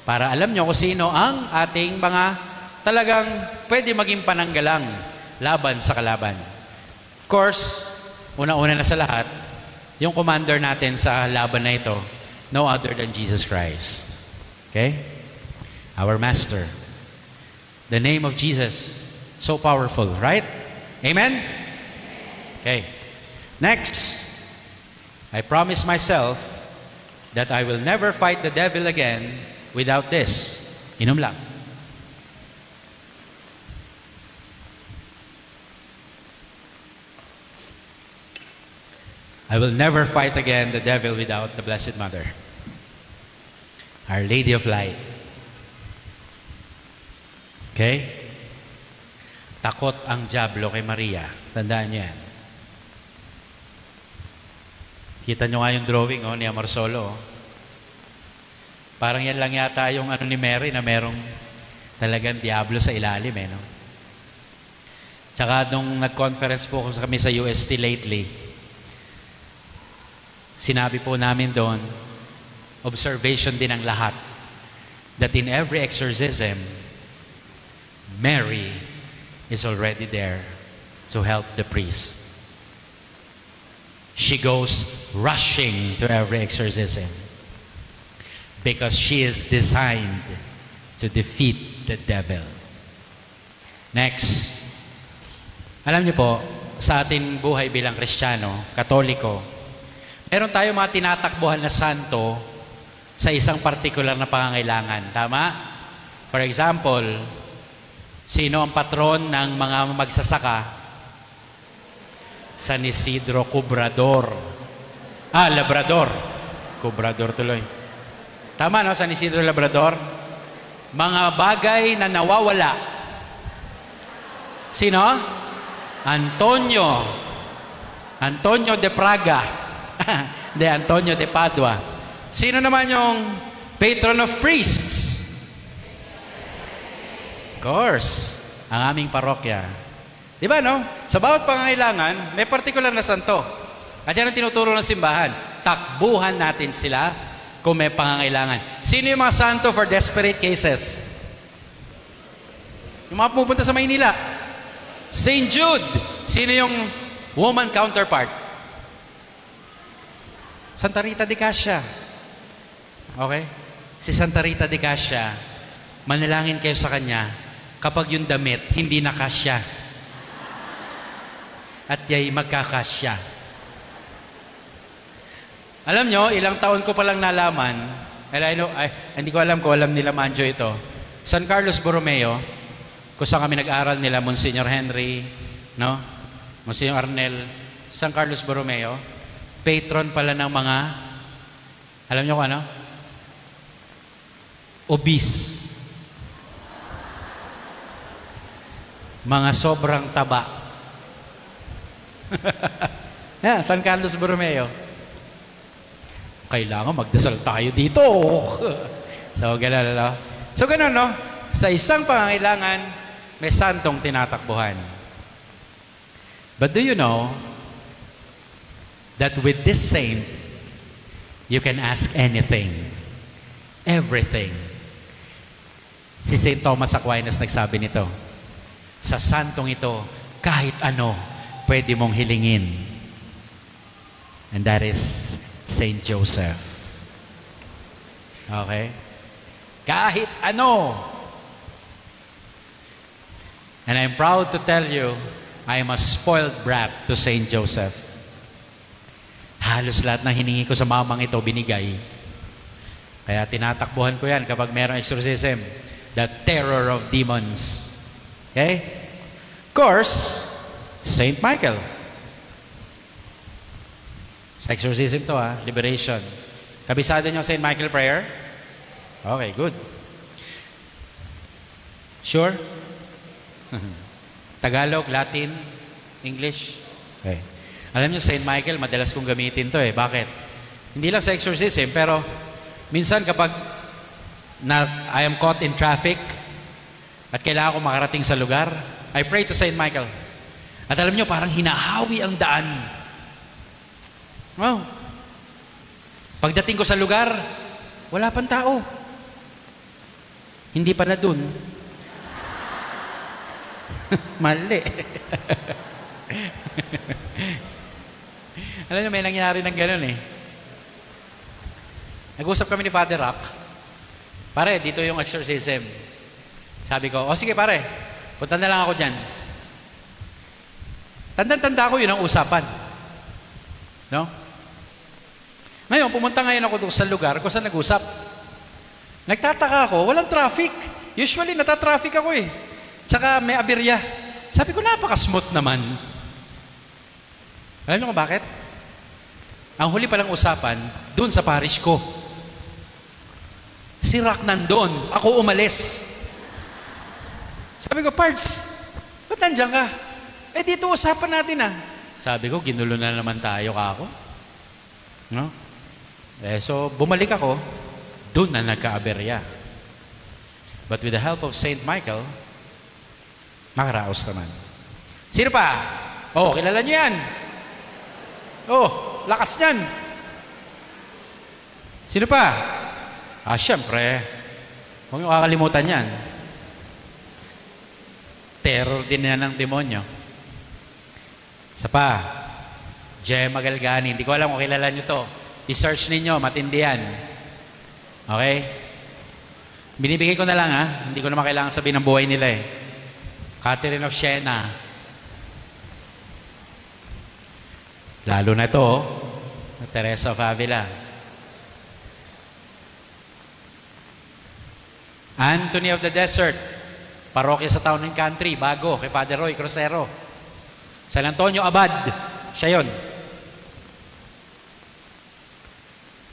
para alam nyo kung sino ang ating mga talagang pwede maging pananggalang laban sa kalaban. Of course, una-una na sa lahat, yung commander natin sa laban na ito, no other than Jesus Christ. Okay? Our Master. The name of Jesus, so powerful, right? Amen? Okay. Next, I promise myself that I will never fight the devil again without this. Inom lang. I will never fight again the devil without the Blessed Mother, Our Lady of Light. Okay? Takot ang diablo kay Maria. Tandaan niyo yan. Kita nyo nga yung drawing ni Amarsolo. Parang yan lang yata yung ni Mary na merong talagang diablo sa ilalim. No? Tsaka nung nag-conference po kami sa UST lately, sinabi po namin doon, observation din ng lahat, that in every exorcism, Mary is already there to help the priest. She goes rushing to every exorcism because she is designed to defeat the devil. Next, alam niyo po, sa ating buhay bilang Kristiyano, Katoliko, meron tayo mga tinatakbuhan na santo sa isang partikular na pangangailangan. Tama? For example, sino ang patron ng mga magsasaka? San Isidro Cobrador. Labrador. Cobrador tuloy. Tama, no? San Isidro Labrador. Mga bagay na nawawala. Sino? Antonio. Antonio de Praga. De Antonio de Padua. Sino naman yung patron of priests? Of course, ang aming parokya. Di ba, no? Sa bawat pangangailangan, may partikular na santo. At yan ang tinuturo ng simbahan. Takbuhan natin sila kung may pangangailangan. Sino yung mga santo for desperate cases? Yung mga pupunta sa Maynila. St. Jude. Sino yung woman counterpart? Santa Rita de Cassia. Okay? Si Santa Rita de Cassia, manalangin kayo sa kanya kapag yung damit hindi na kasya. At yay magkakasya. Alam nyo, ilang taon ko palang nalaman, hindi ko alam kung alam nila Manjo ito, San Carlos Borromeo, kung saan kami nag-aral nila, Monsignor Henry, no? Monsignor Arnel, San Carlos Borromeo, patron pala ng mga, alam nyo kung ano? Obese. Mga sobrang taba. Yeah, San Carlos Borromeo. Kailangan magdasal tayo dito. So, gano'n, no? So, gano'n, no? Sa isang pangangailangan, may santong tinatakbuhan. But do you know that with this saint, you can ask anything, everything. Si St. Thomas Aquinas nagsabi nito, sa santong ito, kahit ano, pwede mong hilingin. And that is Saint Joseph. Okay? Kahit ano. And I'm proud to tell you, I am a spoiled brat to Saint Joseph. Halos lahat ng hiningi ko sa mamang ito, binigay. Kaya tinatakbuhan ko yan kapag mayroong exorcism. The terror of demons. Okay? Of course, Saint Michael. Sa exorcism to, liberation. Kabisado niyo Saint Michael prayer? Okay, good. Sure? Tagalog, Latin, English? Okay. Alam niyo, Saint Michael, madalas kong gamitin to Bakit? Hindi lang sa exorcism, pero minsan kapag I am caught in traffic at kailangan ko makarating sa lugar, I pray to Saint Michael. At alam niyo, parang hinahawi ang daan. Wow. Pagdating ko sa lugar, wala pang tao. Hindi pa na dun. Mali. Alam niyo, may nangyari ng ganun Nag-usap kami ni Father Rock. Pare, dito yung exorcism. Sabi ko, sige pare, punta na lang ako dyan. Tanda-tanda ko yun ang usapan. No? Ngayon, pumunta ngayon ako doon sa lugar kung saan nag-usap. Nagtataka ako, walang traffic. Usually, natatraffic ako Tsaka may aberya. Sabi ko, napaka-smooth naman. Alam niyo kung bakit? Ang huli palang usapan, doon sa parish ko. Si Rock nandun, ako umalis. Sabi ko, Pards, ba't nandiyan ka? Dito usapan natin Sabi ko, ginulo na naman tayo ako. No? So, bumalik ako, doon na nagka-aberya. But with the help of Saint Michael, nakaraos naman. Sino pa? Kilala niyo yan. Lakas niyan. Sino pa? Siyempre. Huwag niyo kakalimutan yan. Terror din yan ng demonyo. Isa pa, Gemma Galgani. Hindi ko alam kung kilala nyo to. I-search ninyo, matindi yan. Okay? Binibigay ko na lang Hindi ko naman kailangan sabihin ng buhay nila Catherine of Siena. Lalo na ito, Teresa of Avila. Anthony of the Desert. Parokya sa Town and Country, bago, kay Father Roy Crucero. San Antonio Abad, siya yun.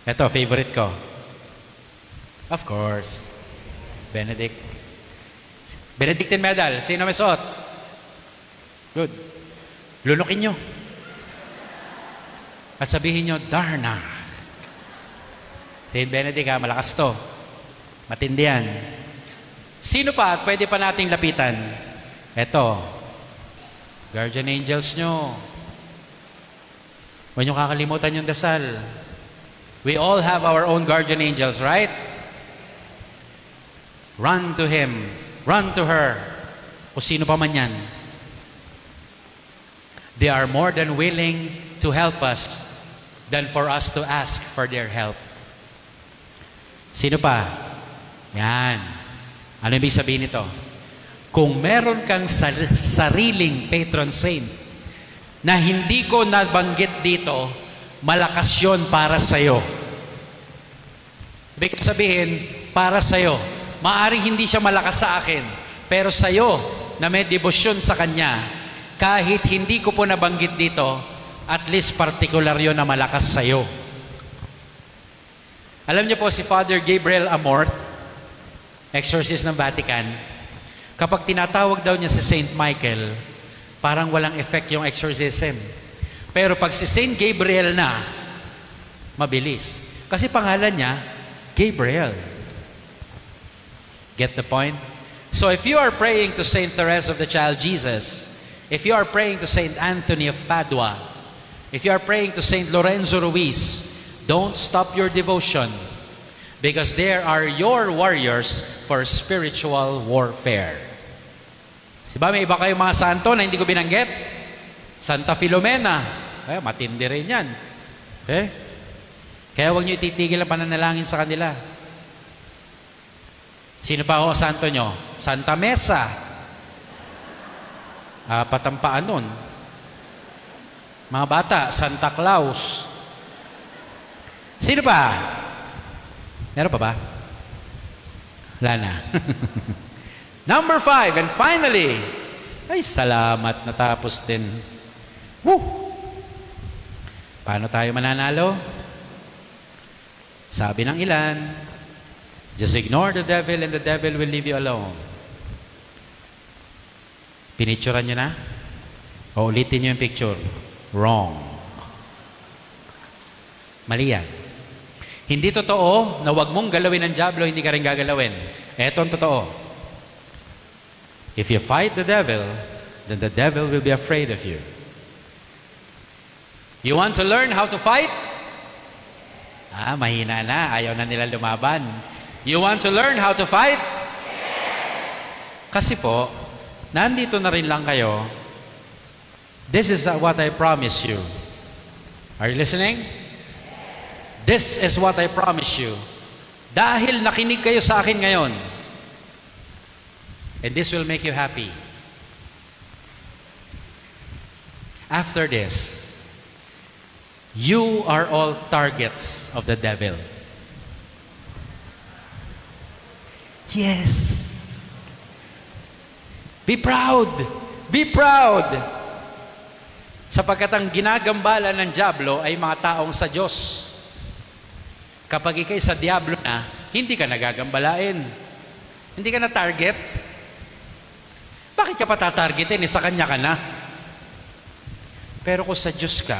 Ito, favorite ko. Of course, Benedictine medal, sino may suot? Good. Lunukin nyo. At sabihin nyo, Darna. Saint Benedict malakas to. Matindi yan. Sino pa at pwede pa nating lapitan? Eto, guardian angels nyo. Huwag nyo kakalimutan yung dasal. We all have our own guardian angels, right? Run to him. Run to her. Kung sino pa man yan. They are more than willing to help us than for us to ask for their help. Sino pa? Yan. Ano ibig sabihin nito? Kung meron kang sariling patron saint na hindi ko nabanggit dito, malakas yun para sa'yo. Ibig sabihin, para sa'yo. Maaring hindi siya malakas sa akin, pero sa'yo na may debosyon sa Kanya, kahit hindi ko po nabanggit dito, at least particular yun na malakas sa'yo. Alam niyo po si Father Gabriel Amorth, exorcist ng Vatican, kapag tinatawag daw niya si Saint Michael, parang walang effect yung exorcism. Pero pag si Saint Gabriel na, mabilis. Kasi pangalan niya, Gabriel. Get the point? So if you are praying to Saint Therese of the Child Jesus, if you are praying to Saint Anthony of Padua, if you are praying to Saint Lorenzo Ruiz, don't stop your devotion, because there are your warriors for spiritual warfare. Diba may iba kayong mga santo na hindi ko binanggit? Santa Filomena. Matindi rin yan. Okay? Kaya huwag nyo ititigil ang pananalangin sa kanila. Sino pa ho santo nyo? Santa Mesa. Apat ang paa nun. Mga bata, Santa Claus. Sino pa? Meron pa ba? Wala na. Number 5, and finally, ay salamat, natapos din. Woo! Paano tayo mananalo? Sabi ng ilan, just ignore the devil and the devil will leave you alone. Pinicturean nyo na? O ulitin nyo yung picture. Wrong. Mali yan. Hindi totoo na wag mong galawin ng diablo, hindi ka rin gagalawin. Eto ang totoo. If you fight the devil, then the devil will be afraid of you. You want to learn how to fight? Mahina na. Ayaw na nila lumaban. You want to learn how to fight? Kasi po, nandito na rin lang kayo. This is what I promise you. Are you listening? This is what I promise you. Dahil nakinig kayo sa akin ngayon, and this will make you happy. After this, you are all targets of the devil. Yes. Be proud. Be proud. Sapagkat ang ginagambala ng diablo ay mga taong sa Diyos. Kapag ikay sa diablo na, hindi ka nagagambalain. Hindi ka na target. Bakit ka pa tatargetin? Sa kanya ka na. Pero kung sa Diyos ka,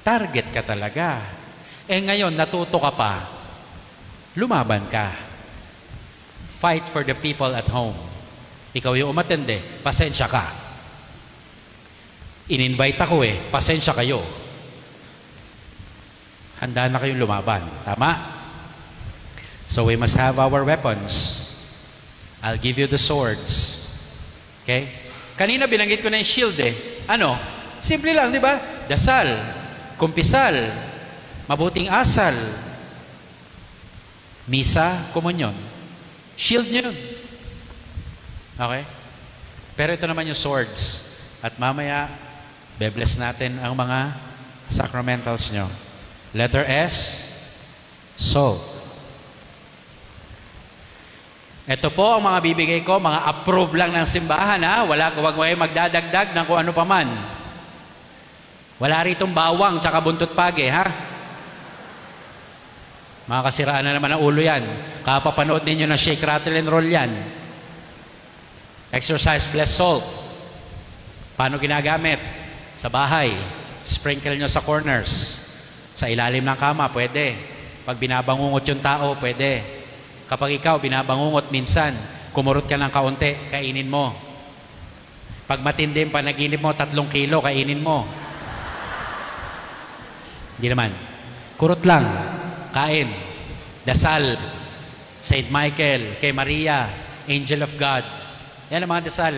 target ka talaga. Ngayon, natuto ka pa. Lumaban ka. Fight for the people at home. Ikaw yung umatende, pasensya ka. In-invite ako pasensya kayo. Handa na kayong lumaban. Tama? So we must have our weapons. I'll give you the swords. Okay? Kanina binanggit ko na yung shield eh. Ano? Simple lang, di ba? Dasal, kumpisal, mabuting asal, misa, komunyon. Shield nyo yun. Okay? Pero ito naman yung swords. At mamaya, bebless natin ang mga sacramentals nyo. Letter S, salt. Ito po ang mga bibigay ko, mga approve lang ng simbahan, ha? Wag kayo magdadagdag ng kung ano pa man. Wala ritong bawang tsaka buntot pagi, ha? Mga kasiraan na naman ang ulo yan. Kapapanood ninyo ng shake, rattle, and roll yan. Exercise blessed salt. Paano ginagamit? Sa bahay. Sprinkle nyo sa corners. Sa ilalim ng kama, pwede. Pag binabangungot yung tao, pwede. Kapag ikaw binabangungot minsan, kumurot ka ng kaunti, kainin mo. Pag matindi yung panaginip mo, 3 kilo, kainin mo. Hindi naman. Kurot lang. Kain. Dasal. Saint Michael, kay Maria, Angel of God. Yan ang mga dasal.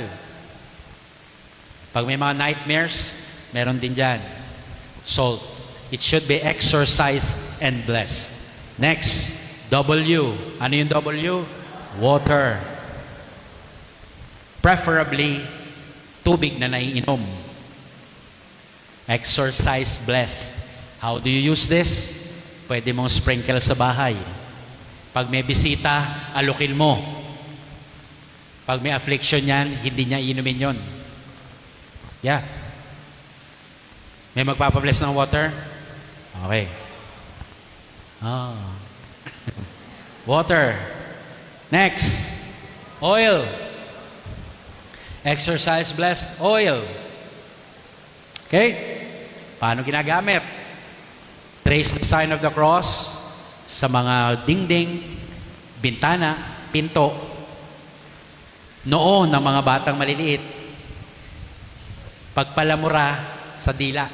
Pag may mga nightmares, meron din dyan. Salt. It should be exorcised and blessed. Next. W. Ano yung W? Water. Preferably, tubig na naiinom. Exercise blessed. How do you use this? Pwede mong sprinkle sa bahay. Pag may bisita, alukin mo. Pag may affliction yan, hindi niya inumin yon. Yeah. May magpapabless ng water? Okay. Water. Next. Oil. Exercise blessed oil. Okay? Paano ginagamit? Trace the sign of the cross sa mga dingding, bintana, pinto, noo ng mga batang maliliit. Pagpalamura sa dila.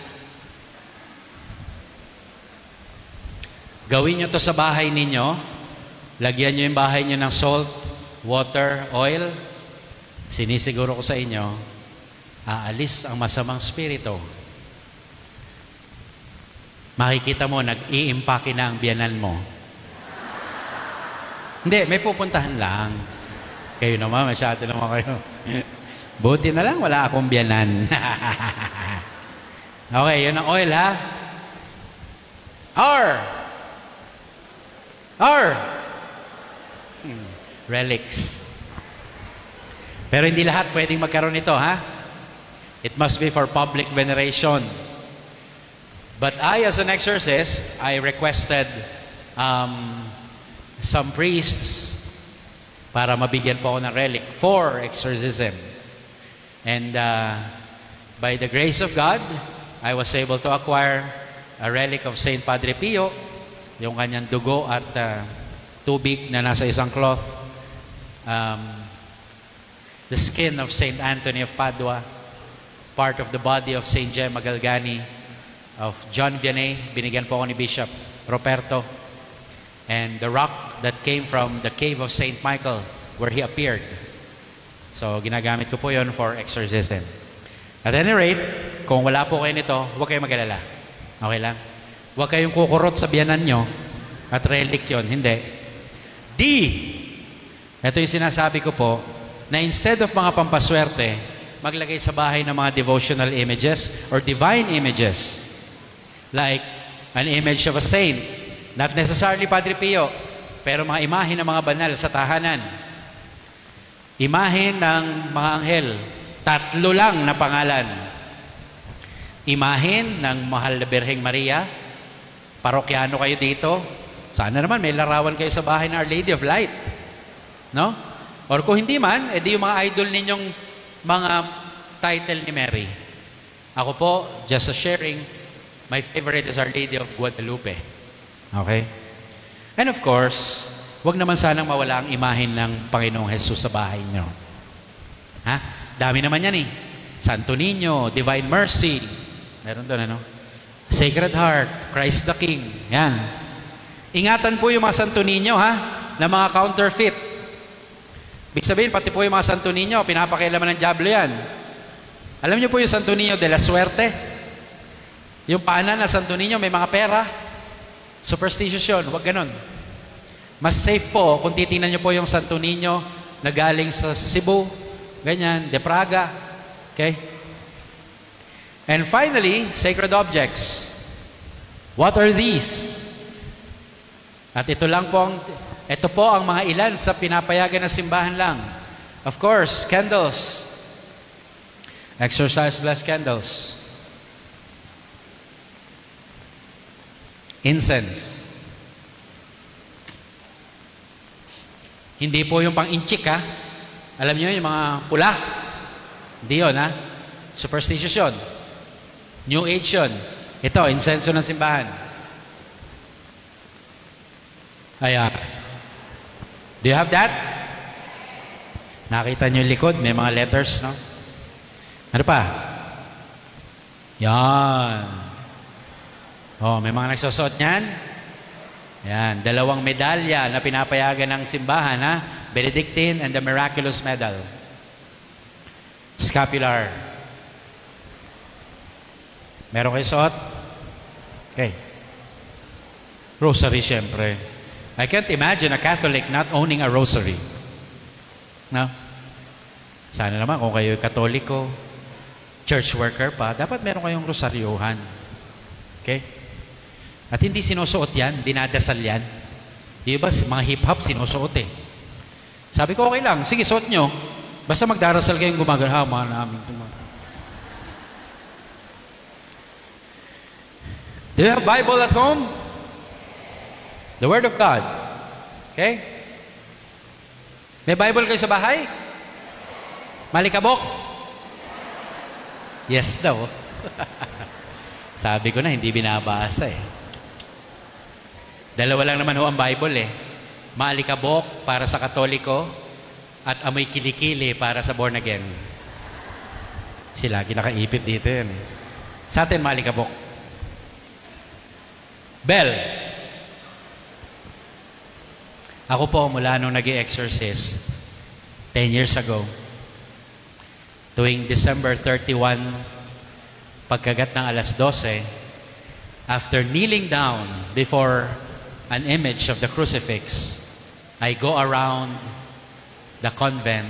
Gawin nyo to sa bahay ninyo. Lagyan nyo yung bahay nyo ng salt, water, oil. Sinisiguro ko sa inyo, aalis ang masamang spirito. Makikita mo, nag-i-impake na ang biyanan mo. Hindi, may pupuntahan lang. Kayo naman, masyado naman kayo. Buti na lang, wala akong biyanan. Okay, yun ang oil, ha? R. Relics. Pero hindi lahat pwedeng magkaroon nito, ha? It must be for public veneration. But I, as an exorcist, I requested some priests para mabigyan po ako ng relic for exorcism. And by the grace of God, I was able to acquire a relic of Saint Padre Pio, yung kanyang dugo at tubig na nasa isang cloth. The skin of Saint Anthony of Padua, part of the body of Saint Gemma Galgani, of John Vianney, binigyan po ako ni Bishop Roberto, and the rock that came from the cave of Saint Michael where he appeared. So ginagamit ko po yon for exorcism. At any rate, kung wala po kayo nito, huwag kayong mag-alala. Okay lang? Huwag kayong kukurot sa biyanan nyo at relic yon. Hindi. D. Ito yung sinasabi ko po, na instead of mga pampaswerte, maglagay sa bahay ng mga devotional images or divine images. Like an image of a saint. Not necessarily Padre Pio, pero mga imahe ng mga banal sa tahanan. Imahe ng mga anghel. 3 lang na pangalan. Imahe ng Mahal na Birheng Maria. Parokyano kayo dito. Sana naman may larawan kayo sa bahay ng Our Lady of Light. No? Or kung hindi man, edi yung mga idol ninyong mga title ni Mary. Ako po, just a sharing, my favorite is Our Lady of Guadalupe. Okay? And of course, wag naman sanang mawala ang imahin ng Panginoong Jesus sa bahay nyo. Ha? Dami naman yan eh. Santo Niño, Divine Mercy. Meron doon ano? Sacred Heart, Christ the King. Yan. Ingatan po yung mga Santo Niño, ha? ng mga counterfeit. Ibig sabihin, pati po yung mga Santo Niño, pinapakialaman ng diablo yan. Alam niyo po yung Santo Niño de la Suerte? Yung paanan na Santo Niño, may mga pera. Superstitious yun, huwag ganun. Mas safe po kung titingnan niyo po yung Santo Niño na galing sa Cebu, ganyan, de Praga. Okay? And finally, sacred objects. What are these? At ito po ang mga ilan sa pinapayagan ng simbahan lang. Of course, candles. Exorcise blessed candles. Incense. Hindi po yung pang-inchik ha. Alam niyo yung mga pula. Hindi yun ha. Superstitious yun. New Age yun. Ito, insenso ng simbahan. Ayan. Do you have that? Nakita niyo yung likod, may mga letters, no? Ano pa? Yan. Oh, may mga nagsusot niyan. Yan, 2 medalya na pinapayagan ng simbahan, ha? Benedictine and the Miraculous Medal. Scapular. Meron kayo suot? Okay. Rosary, syempre. I can't imagine a Catholic not owning a rosary. No? Sana naman kung kayo Katoliko, church worker pa, dapat meron kayong rosaryuhan. Okay? At hindi sinusuot yan, dinadasal yan. Yung iba, mga hip-hop sinusuot eh. Sabi ko, okay lang, sige, suot nyo. Basta magdarasal kayong gumagahama namin. Do you have Bible at home? The Word of God. Okay? May Bible kayo sa bahay? Malikabok? Yes daw. Sabi ko na, hindi binabasa eh. 2 lang naman ho ang Bible eh. Maalikabok para sa Katoliko at amoy kilikili para sa born again. Sila, kinakaipit dito yan eh. Sa atin, maalikabok. Bell. Ako po, mula nung nag-i-exorcist 10 years ago, tuwing December 31, pagkagat ng alas 12, after kneeling down before an image of the crucifix, I go around the convent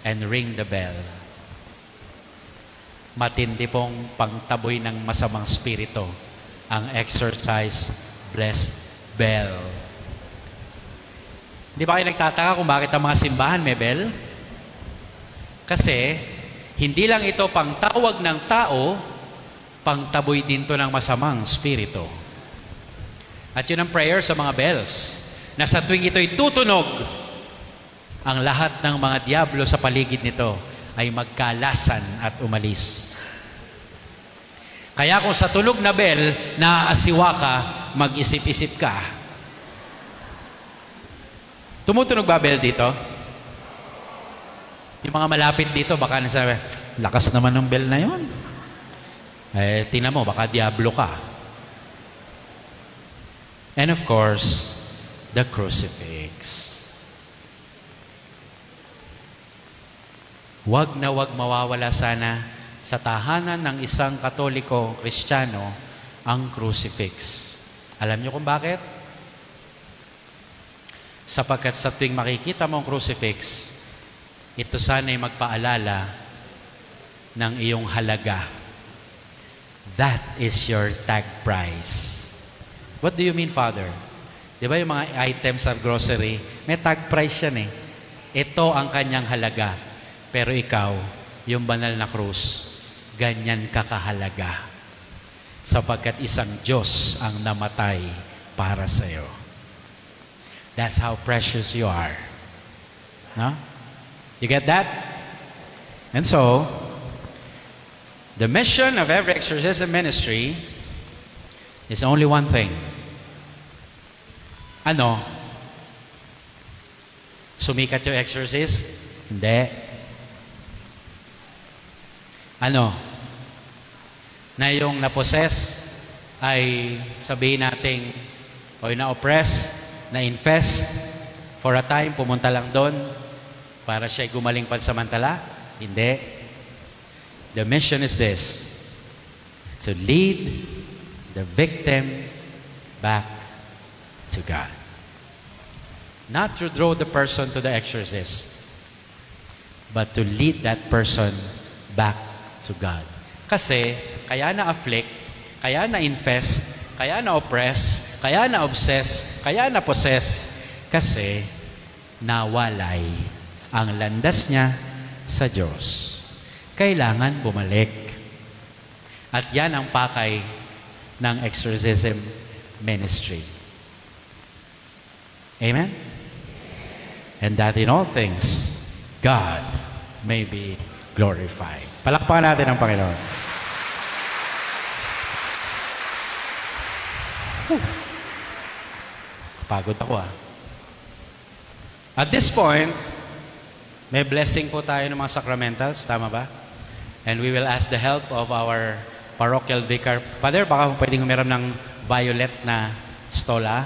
and ring the bell. Matindi pong pangtaboy ng masamang spirito ang exorcised blessed bell. Di ba kayo nagtataka kung bakit ang mga simbahan may bell? Kasi, hindi lang ito pangtawag ng tao, pangtaboy din to ng masamang spirito. At yun ang prayer sa mga bells, na sa tuwing ito'y tutunog, ang lahat ng mga diablo sa paligid nito ay magkalasan at umalis. Kaya kung sa tunog na bell, naaasiwa ka, mag-isip-isip ka. Tumutunog ba bell dito? Yung mga malapit dito, baka nasabi, lakas naman ng bell na yon. Eh, tingnan mo, baka diablo ka. And of course, the crucifix. Wag na wag mawawala sana sa tahanan ng isang Katoliko, Kristiyano, ang crucifix. Alam niyo kung bakit? Sapagkat sa tuwing makikita mo ang crucifix, ito sana'y magpaalala ng iyong halaga. That is your tag price. What do you mean, Father? Di ba yung mga items sa grocery, may tag price yan eh. Ito ang kanyang halaga. Pero ikaw, yung banal na krus, ganyan kakahalaga. Sapagkat isang Diyos ang namatay para sa iyo. That's how precious you are. No? You get that? And so, the mission of every exorcism ministry is only one thing. Ano? Sumikat yung exorcist? Hindi. Ano? Na yung na-possess ay sabihin natin o na-oppress, na-infest For a time, pumunta lang doon para siya gumaling pansamantala? Hindi. The mission is this: to lead the victim back to God. Not to draw the person to the exorcist, but to lead that person back to God. Kasi, kaya na-afflict, kaya na-infest, kaya na-oppress, kaya na-obsess, kaya na-possess, kasi nawalay ang landas niya sa Diyos. Kailangan bumalik. At yan ang pakay ng exorcism ministry. Amen? And that in all things, God may be glorified. Palakpakan natin ang Panginoon. Pagod ako At this point, may blessing po tayo ng mga sacramentals. Tama ba? And we will ask the help of our parochial vicar. Father, baka pwedeng humiram ng violet na stola.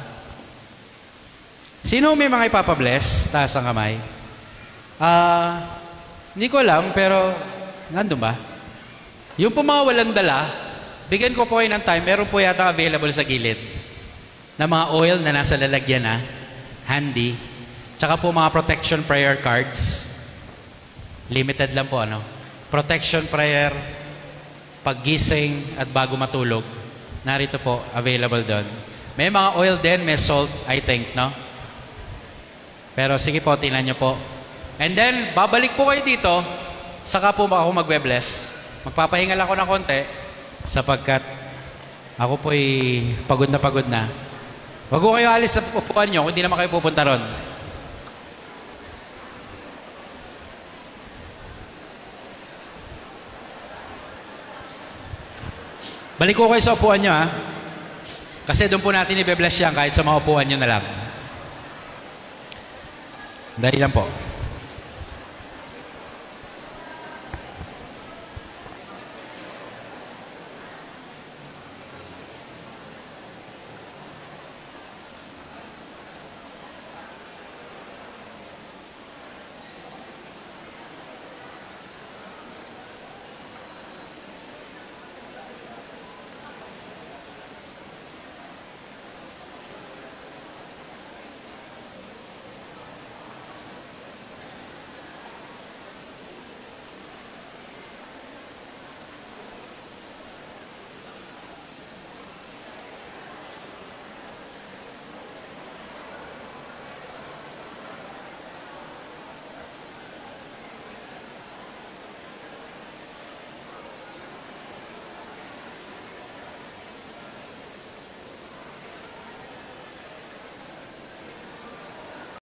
Sino may mga ipapabless? Taas ang kamay. Hindi ko alam, pero nandun ba? Yung po mga walang dala, bigyan ko po kayo ng time. Meron po yata available sa gilid na mga oil na nasa lalagyan na, handy. Tsaka po mga protection prayer cards. Limited lang po, protection prayer, paggising at bago matulog. Narito po, available doon. May mga oil din, may salt, I think, Pero sige po, tingnan nyo po. And then, babalik po kayo dito, saka po ako magbe-bless. Magpapahinga lang ako ng konti, sapagkat ako po'y pagod na. Wag ko kayo alis sa upuan nyo, kung hindi naman kayo pupunta ron. Balik ko kayo sa upuan nyo, Kasi doon po natin i-bless yan kahit sa mga upuan nyo na lang. Dali lang po.